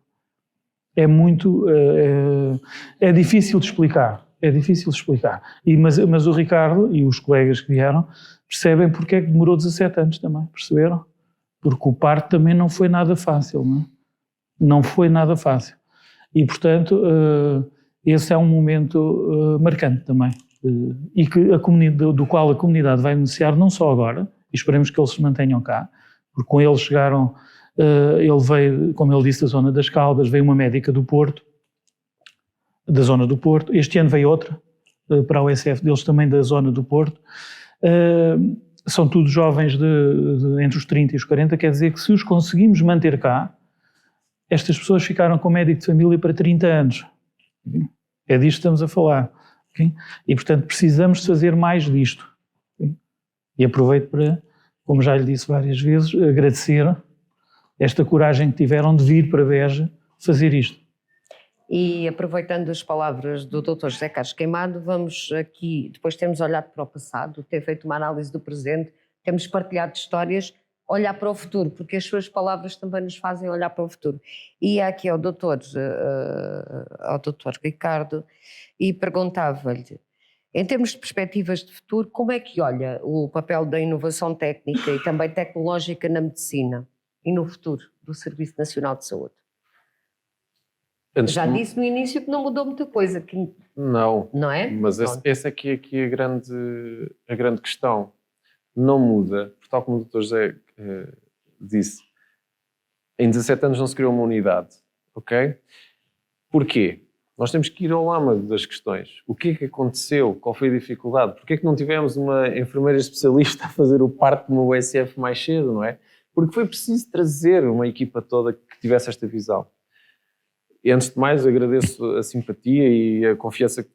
É difícil de explicar, mas o Ricardo e os colegas que vieram percebem porque é que demorou 17 anos também, perceberam? Porque o parto também não foi nada fácil, não é? Não foi nada fácil. E, portanto, esse é um momento marcante também, e que do qual a comunidade vai beneficiar não só agora, e esperemos que eles se mantenham cá, porque com eles chegaram, ele veio, como ele disse, da zona das Caldas, veio uma médica do Porto, da zona do Porto, este ano veio outra, para a USF deles também da zona do Porto. São todos jovens entre os 30 e os 40, quer dizer que se os conseguimos manter cá, estas pessoas ficaram com médico de família para 30 anos. É disto que estamos a falar. Okay? E, portanto, precisamos de fazer mais disto. Okay? E aproveito para, como já lhe disse várias vezes, agradecer esta coragem que tiveram de vir para Beja fazer isto. E aproveitando as palavras do Dr. José Carlos Queimado, vamos aqui, depois temos olhado para o passado, ter feito uma análise do presente, temos partilhado histórias, olhar para o futuro, porque as suas palavras também nos fazem olhar para o futuro. E aqui ao Dr. Ricardo e perguntava-lhe, em termos de perspectivas de futuro, como é que olha o papel da inovação técnica e também tecnológica na medicina e no futuro do Serviço Nacional de Saúde? Já disse no início que não mudou muita coisa. Não é? Mas essa aqui é a grande questão. Não muda, porque tal como o Dr. José disse, em 17 anos não se criou uma unidade, ok? Porquê? Nós temos que ir ao âmago das questões. O que é que aconteceu? Qual foi a dificuldade? Porquê é que não tivemos uma enfermeira especialista a fazer o parto no USF mais cedo, não é? Porque foi preciso trazer uma equipa toda que tivesse esta visão. E antes de mais agradeço a simpatia e a confiança que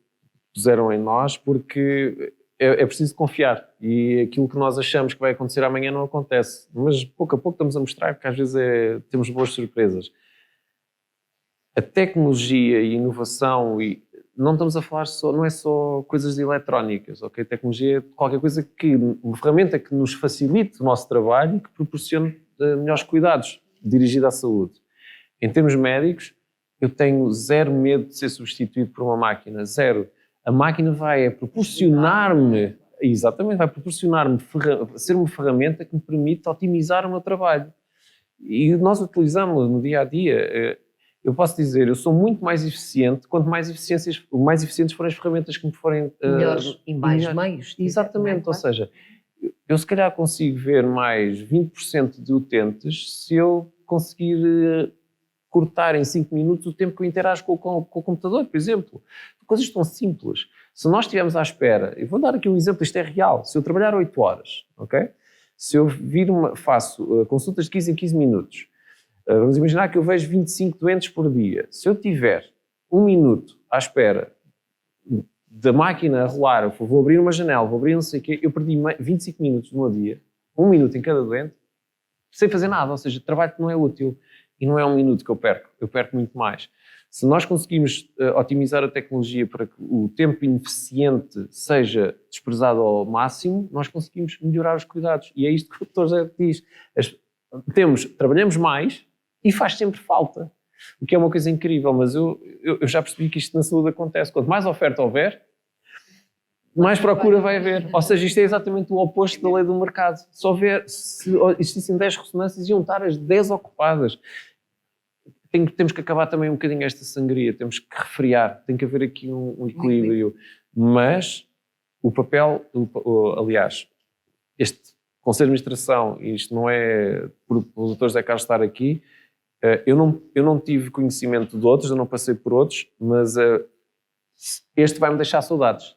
puseram em nós, porque é preciso confiar, e aquilo que nós achamos que vai acontecer amanhã não acontece, mas pouco a pouco estamos a mostrar que às vezes temos boas surpresas. A tecnologia e inovação, e não estamos a falar não é só coisas eletrónicas, ok? A tecnologia é qualquer coisa uma ferramenta que nos facilite o nosso trabalho e que proporcione melhores cuidados dirigidos à saúde. Em termos médicos, eu tenho zero medo de ser substituído por uma máquina, zero. A máquina vai proporcionar-me, exatamente, vai proporcionar-me ser uma ferramenta que me permite otimizar o meu trabalho. E nós utilizamos-la no dia a dia. Eu posso dizer, eu sou muito mais eficiente quanto mais eficientes forem as ferramentas que me forem... melhores e mais meios. Exatamente, ou seja, eu se calhar consigo ver mais 20% de utentes se eu conseguir cortar em 5 minutos o tempo que eu interajo com o computador, por exemplo. Coisas tão simples. Se nós estivermos à espera, eu vou dar aqui um exemplo, isto é real, se eu trabalhar 8 horas, ok? Se eu faço consultas de 15 em 15 minutos, vamos imaginar que eu vejo 25 doentes por dia. Se eu tiver 1 minuto à espera da máquina a rolar, eu vou abrir uma janela, vou abrir não sei o quê, eu perdi 25 minutos no dia, 1 minuto em cada doente, sem fazer nada, ou seja, trabalho que não é útil. E não é 1 minuto que eu perco muito mais. Se nós conseguimos otimizar a tecnologia para que o tempo ineficiente seja desprezado ao máximo, nós conseguimos melhorar os cuidados. E é isto que o Dr. José diz. Trabalhamos mais e faz sempre falta. O que é uma coisa incrível, mas eu já percebi que isto na saúde acontece. Quanto mais oferta houver, mais procura vai haver. Ou seja, isto é exatamente o oposto da lei do mercado. Se existissem 10 ressonâncias, iam estar as 10 ocupadas. Temos que acabar também um bocadinho esta sangria, temos que refriar, tem que haver aqui um equilíbrio. Mas o papel, aliás, este Conselho de Administração, isto não é por o Dr. José Carlos estar aqui, eu não tive conhecimento de outros, eu não passei por outros, mas este vai-me deixar saudades.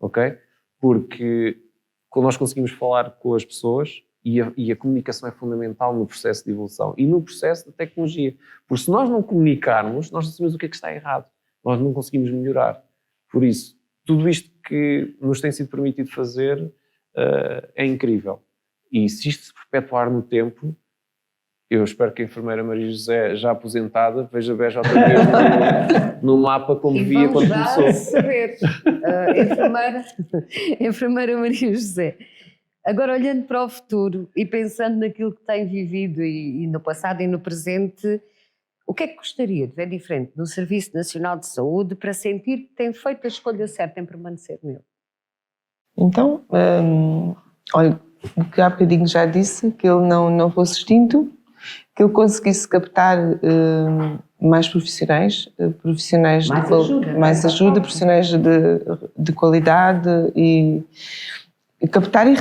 Ok? Porque quando nós conseguimos falar com as pessoas, e a comunicação é fundamental no processo de evolução e no processo da tecnologia. Porque se nós não comunicarmos, nós não sabemos o que é que está errado. Nós não conseguimos melhorar. Por isso, tudo isto que nos tem sido permitido fazer é incrível. E se isto se perpetuar no tempo, eu espero que a enfermeira Maria José, já aposentada, veja Beja outra vez no mapa como via quando começou. E vamos já saber, enfermeira Maria José. Agora, olhando para o futuro e pensando naquilo que tem vivido e no passado e no presente, o que é que gostaria de ver diferente no Serviço Nacional de Saúde para sentir que tem feito a escolha certa em permanecer nele? Então, olha, o que há bocadinho já disse, que ele não fosse extinto, que ele conseguisse captar mais profissionais, Mais ajuda, profissionais de qualidade e captar e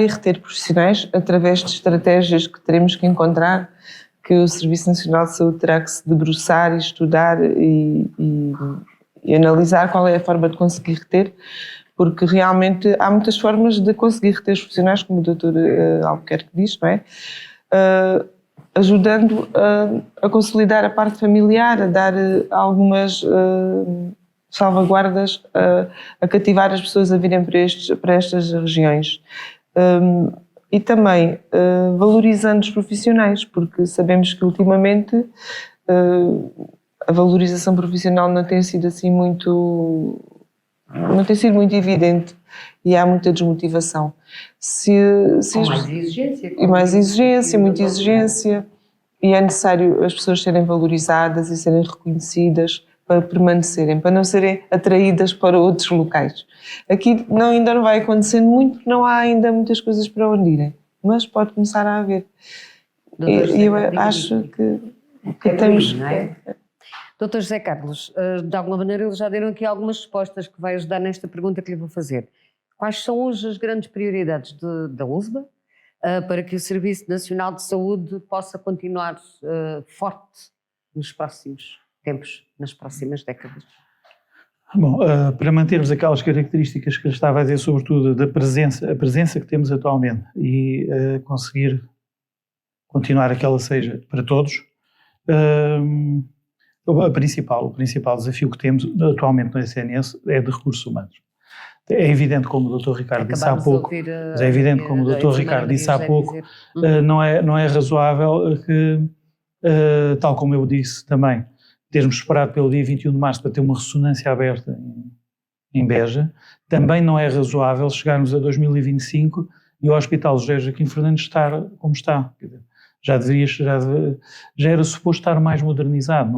reter profissionais através de estratégias que teremos que encontrar, que o Serviço Nacional de Saúde terá que se debruçar e estudar e analisar qual é a forma de conseguir reter, porque realmente há muitas formas de conseguir reter os profissionais, como o Dr. Albuquerque diz, não é? Ajudando a consolidar a parte familiar, a dar algumas salvaguardas, a cativar as pessoas a virem para estas regiões. E também valorizando os profissionais, porque sabemos que ultimamente a valorização profissional não tem sido assim muito evidente e há muita desmotivação. Mais exigência, muita exigência, e é necessário as pessoas serem valorizadas e serem reconhecidas para permanecerem, para não serem atraídas para outros locais. Aqui ainda não vai acontecendo muito, porque não há ainda muitas coisas para onde irem, mas pode começar a haver. E eu acho que temos... Não é? Dr. José Carlos, de alguma maneira eles já deram aqui algumas respostas que vai ajudar nesta pergunta que lhe vou fazer. Quais são hoje as grandes prioridades da USBA para que o Serviço Nacional de Saúde possa continuar forte nos próximos tempos, nas próximas décadas? Bom, para mantermos aquelas características que eu estava a dizer, sobretudo a presença que temos atualmente e conseguir continuar que ela seja para todos, o principal desafio que temos atualmente no SNS é de recursos humanos. É evidente, como o Dr. Ricardo disse há pouco, não é razoável que, tal como eu disse também, termos esperado pelo dia 21 de março para ter uma ressonância aberta em Beja. Também não é razoável chegarmos a 2025 e o Hospital José Joaquim Fernandes estar como está. Já era suposto estar mais modernizado.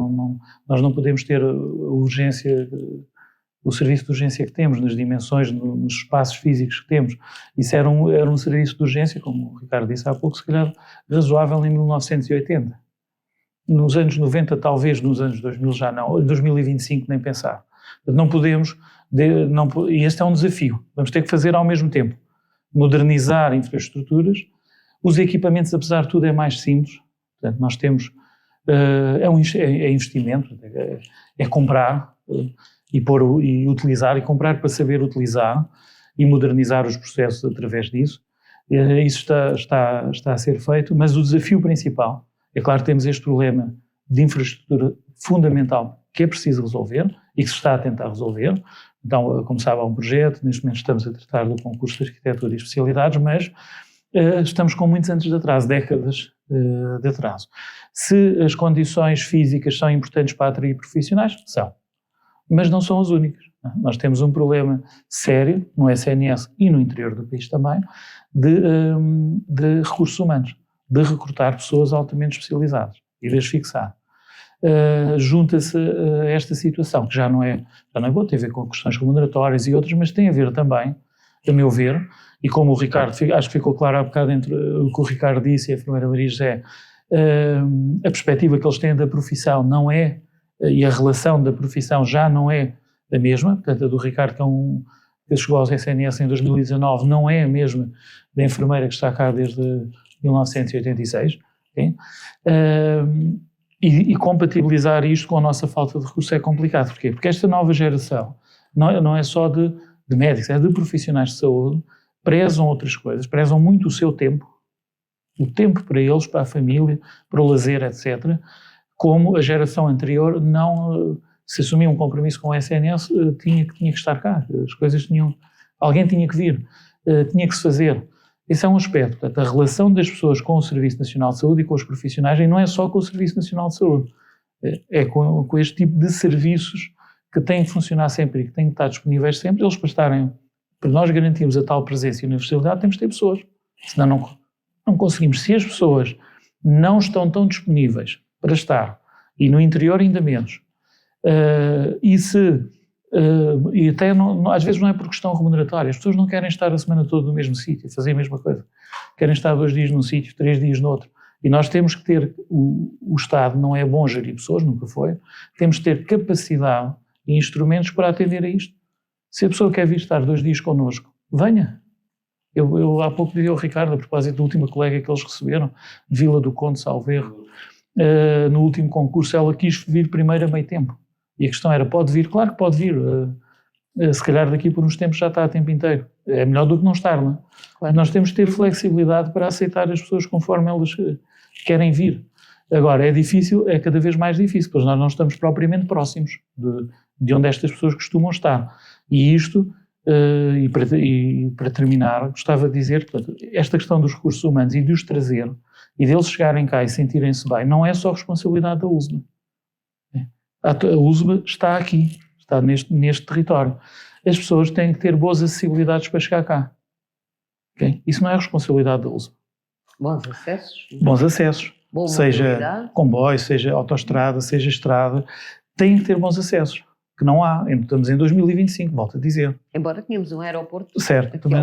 Nós não podemos ter o serviço de urgência que temos, nas dimensões, nos espaços físicos que temos. Isso era um serviço de urgência, como o Ricardo disse há pouco, se calhar razoável em 1980. Nos anos 90, talvez, nos anos 2000 já não, em 2025 nem pensar. Não podemos, e este é um desafio, vamos ter que fazer ao mesmo tempo, modernizar infraestruturas. Os equipamentos, apesar de tudo, é mais simples. Portanto, nós temos, é investimento, é comprar e utilizar, e comprar para saber utilizar e modernizar os processos através disso. Isso está a ser feito, mas o desafio principal, é claro que temos este problema de infraestrutura fundamental que é preciso resolver e que se está a tentar resolver. Então, como sabe, há um projeto, neste momento estamos a tratar do concurso de arquitetura e especialidades, mas estamos com muitos anos de atraso, décadas de atraso. Se as condições físicas são importantes para atrair profissionais, são, mas não são as únicas. Nós temos um problema sério no SNS e no interior do país também de recursos humanos, de recrutar pessoas altamente especializadas e de as fixar. Junta-se a esta situação, que já não é boa, tem a ver com questões remuneratórias e outras, mas tem a ver também, a meu ver, e como o Ricardo, acho que ficou claro há bocado entre o que o Ricardo disse e a enfermeira Maria José, a perspectiva que eles têm da profissão não é, e a relação da profissão já não é a mesma, portanto a do Ricardo, que chegou aos SNS em 2019, não é a mesma da enfermeira que está cá desde 1986, okay? E compatibilizar isto com a nossa falta de recursos é complicado. Porquê? Porque esta nova geração não é só de médicos, é de profissionais de saúde, prezam outras coisas, prezam muito o seu tempo, o tempo para eles, para a família, para o lazer, etc., como a geração anterior não se assumia um compromisso com o SNS, tinha que estar cá, as coisas alguém tinha que vir, tinha que se fazer. Esse é um aspecto, portanto, a relação das pessoas com o Serviço Nacional de Saúde e com os profissionais, e não é só com o Serviço Nacional de Saúde, é com este tipo de serviços que têm que funcionar sempre e que têm que estar disponíveis sempre, eles para nós garantirmos a tal presença e universalidade, temos que ter pessoas, senão não conseguimos. Se as pessoas não estão tão disponíveis para estar, e no interior ainda menos, e até às vezes não é por questão remuneratória, as pessoas não querem estar a semana toda no mesmo sítio, fazer a mesma coisa, querem estar 2 dias num sítio, 3 dias no outro, E nós temos que ter, o Estado não é bom gerir pessoas, nunca foi, temos que ter capacidade e instrumentos para atender a isto. Se a pessoa quer vir estar 2 dias connosco, venha. Eu há pouco dizia ao Ricardo, a propósito da última colega que eles receberam, de Vila do Conde, salvo erro, no último concurso ela quis vir primeiro a meio tempo. E a questão era, pode vir? Claro que pode vir. Se calhar daqui por uns tempos já está a tempo inteiro. É melhor do que não estar, não é? Claro. Nós temos que ter flexibilidade para aceitar as pessoas conforme elas querem vir. Agora, é difícil, é cada vez mais difícil, pois nós não estamos propriamente próximos de onde estas pessoas costumam estar. E isto, e para terminar, gostava de dizer, portanto, esta questão dos recursos humanos e de os trazer, e deles chegarem cá e sentirem-se bem, não é só responsabilidade da USBA. A USBA está aqui, está neste território. As pessoas têm que ter boas acessibilidades para chegar cá. Okay? Isso não é responsabilidade da USBA. Bons acessos. Bons acessos. Boa seja mobilidade. Comboio, seja autoestrada, seja estrada, têm que ter bons acessos, que não há. Estamos em 2025, volto a dizer. Embora tenhamos um aeroporto. Certo, também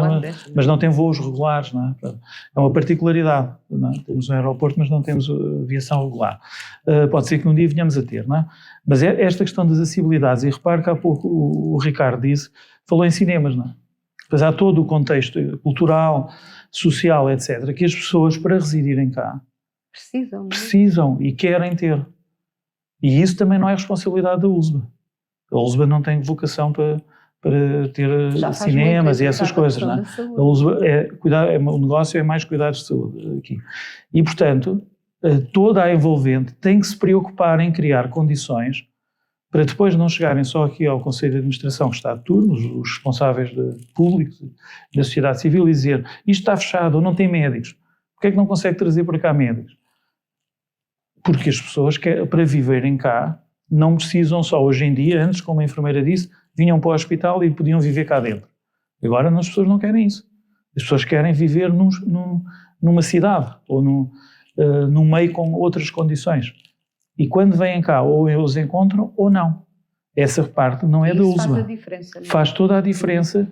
mas não tem voos regulares, não é? É uma particularidade. Não é? Temos um aeroporto, mas não temos aviação regular. Pode ser que um dia venhamos a ter, não é? Mas esta questão das acessibilidades, e repare que há pouco o Ricardo disse, falou em cinemas, não é? Depois há todo o contexto cultural, social, etc., que as pessoas, para residirem cá, precisam e querem ter. E isso também não é responsabilidade da USBA. A USBA não tem vocação para ter cinemas e essas coisas, não é? A USBA o negócio é mais cuidados de saúde aqui. E, portanto, toda a envolvente tem que se preocupar em criar condições para depois não chegarem só aqui ao Conselho de Administração, que está de turno, os responsáveis públicos da sociedade civil, e dizer isto está fechado ou não tem médicos. Porquê é que não consegue trazer para cá médicos? Porque as pessoas, para viverem cá, não precisam só hoje em dia, antes, como a enfermeira disse, vinham para o hospital e podiam viver cá dentro. Agora as pessoas não querem isso. As pessoas querem viver numa cidade ou num meio com outras condições. E quando vêm cá, ou eles encontram ou não. Essa parte não é da USBA. Faz a diferença. Faz toda a diferença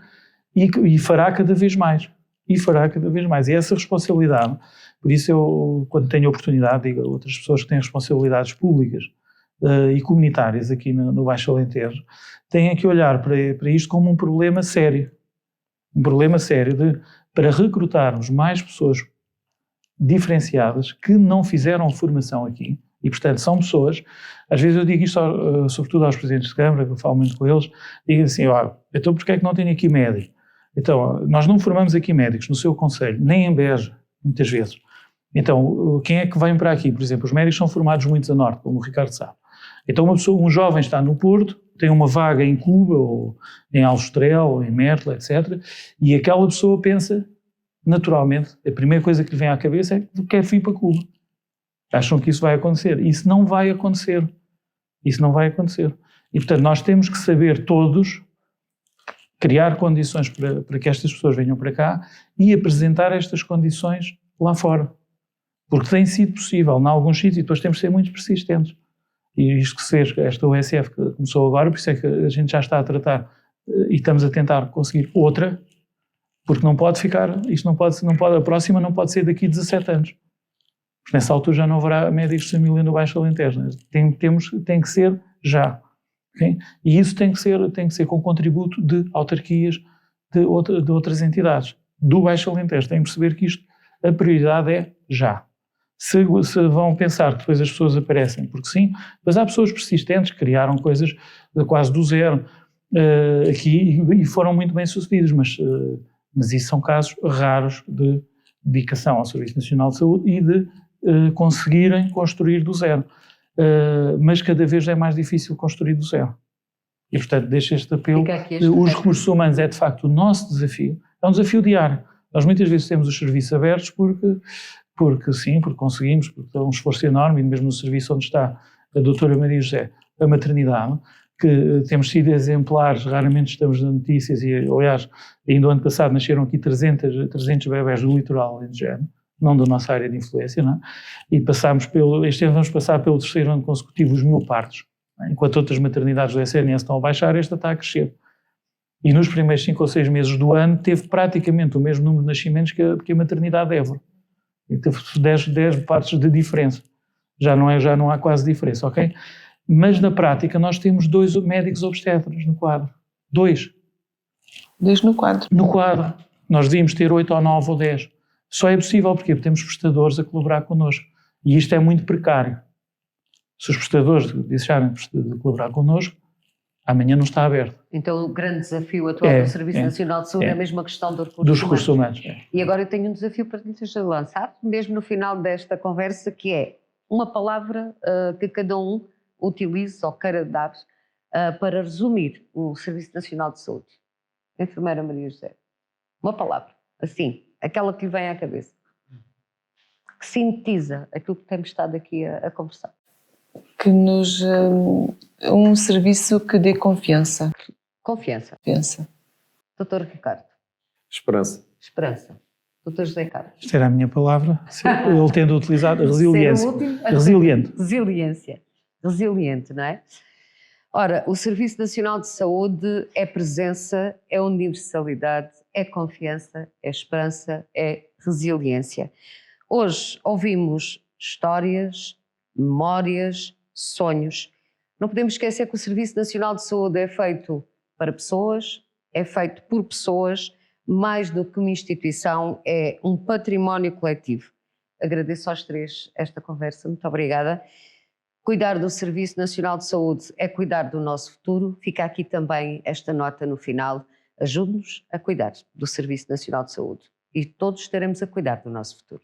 e fará cada vez mais. E fará cada vez mais. E essa responsabilidade, por isso eu, quando tenho oportunidade, digo a outras pessoas que têm responsabilidades públicas e comunitárias aqui no Baixo Alentejo, têm que olhar para isto como um problema sério. Um problema sério para recrutarmos mais pessoas diferenciadas que não fizeram formação aqui. E, portanto, são pessoas, às vezes eu digo isto sobretudo aos presidentes de Câmara, que eu falo muito com eles, digo assim, então porquê é que não tem aqui médico? Então, nós não formamos aqui médicos no seu concelho, nem em Beja, muitas vezes. Então, quem é que vem para aqui? Por exemplo, os médicos são formados muitos a norte, como o Ricardo sabe. Então, um jovem está no Porto, tem uma vaga em Cuba, ou em Aljustrel, ou em Mértola, etc., e aquela pessoa pensa, naturalmente, a primeira coisa que lhe vem à cabeça é que quer vir para Cuba. Acham que isso vai acontecer. Isso não vai acontecer. Isso não vai acontecer. E, portanto, nós temos que saber todos criar condições para que estas pessoas venham para cá e apresentar estas condições lá fora. Porque tem sido possível, em alguns sítios, e depois temos de ser muito persistentes. E isto que se fez, esta USF que começou agora, por isso é que a gente já está a tratar e estamos a tentar conseguir outra, porque não pode ficar, isto não pode, a próxima não pode ser daqui a 17 anos. Porque nessa altura já não haverá médicos de família no Baixo Alentejo. Né? Tem que ser já. Okay? E isso tem que ser com contributo de autarquias, de outras entidades. Do Baixo Alentejo. Tem que perceber que isto, a prioridade é já. Se vão pensar que depois as pessoas aparecem, porque sim, mas há pessoas persistentes que criaram coisas quase do zero aqui e foram muito bem sucedidas, mas isso são casos raros de dedicação ao Serviço Nacional de Saúde e de conseguirem construir do zero. Mas cada vez é mais difícil construir do zero. E, portanto, deixo este apelo. Os recursos humanos é, de facto, o nosso desafio. É um desafio diário. Nós muitas vezes temos os serviços abertos porque sim, porque conseguimos, porque é um esforço enorme, e mesmo no serviço onde está a doutora Maria José, a maternidade, que temos sido exemplares, raramente estamos nas notícias, e, aliás, ainda o ano passado nasceram aqui 300 bebés do litoral alentejano, não da nossa área de influência, não é? E este ano vamos passar pelo 3º ano consecutivo os 1000 partos. Enquanto outras maternidades do SNS estão a baixar, esta está a crescer. E nos primeiros 5 ou 6 meses do ano teve praticamente o mesmo número de nascimentos que a maternidade de Évora. E teve 10 partes de diferença. Já não há quase diferença, ok? Mas na prática nós temos 2 médicos obstetras no quadro. 2. 2 no quadro. No quadro. Nós devíamos ter 8 ou 9 ou 10. Só é possível porque temos prestadores a colaborar connosco. E isto é muito precário. Se os prestadores deixarem de colaborar connosco, amanhã não está aberto. Então o grande desafio atual do Serviço Nacional de Saúde é a mesma questão dos recursos humanos. E agora eu tenho um desafio para lhe seja lançado, mesmo no final desta conversa, que é uma palavra que cada um utilize ou queira dar para resumir o Serviço Nacional de Saúde. Enfermeira Maria José. Uma palavra, assim, aquela que lhe vem à cabeça, que sintetiza aquilo que temos estado aqui a conversar. Que nos... um serviço que dê confiança. Confiança. Confiança. Doutor Ricardo. Esperança. Esperança. Doutor José Carlos. Esta era a minha palavra. Ele tendo utilizado resiliência. Resiliente. Resiliência. Resiliente, não é? Ora, o Serviço Nacional de Saúde é presença, é universalidade, é confiança, é esperança, é resiliência. Hoje ouvimos histórias, memórias, sonhos. Não podemos esquecer que o Serviço Nacional de Saúde é feito para pessoas, é feito por pessoas, mais do que uma instituição, é um património coletivo. Agradeço aos 3 esta conversa, muito obrigada. Cuidar do Serviço Nacional de Saúde é cuidar do nosso futuro. Fica aqui também esta nota no final. Ajude-nos a cuidar do Serviço Nacional de Saúde e todos estaremos a cuidar do nosso futuro.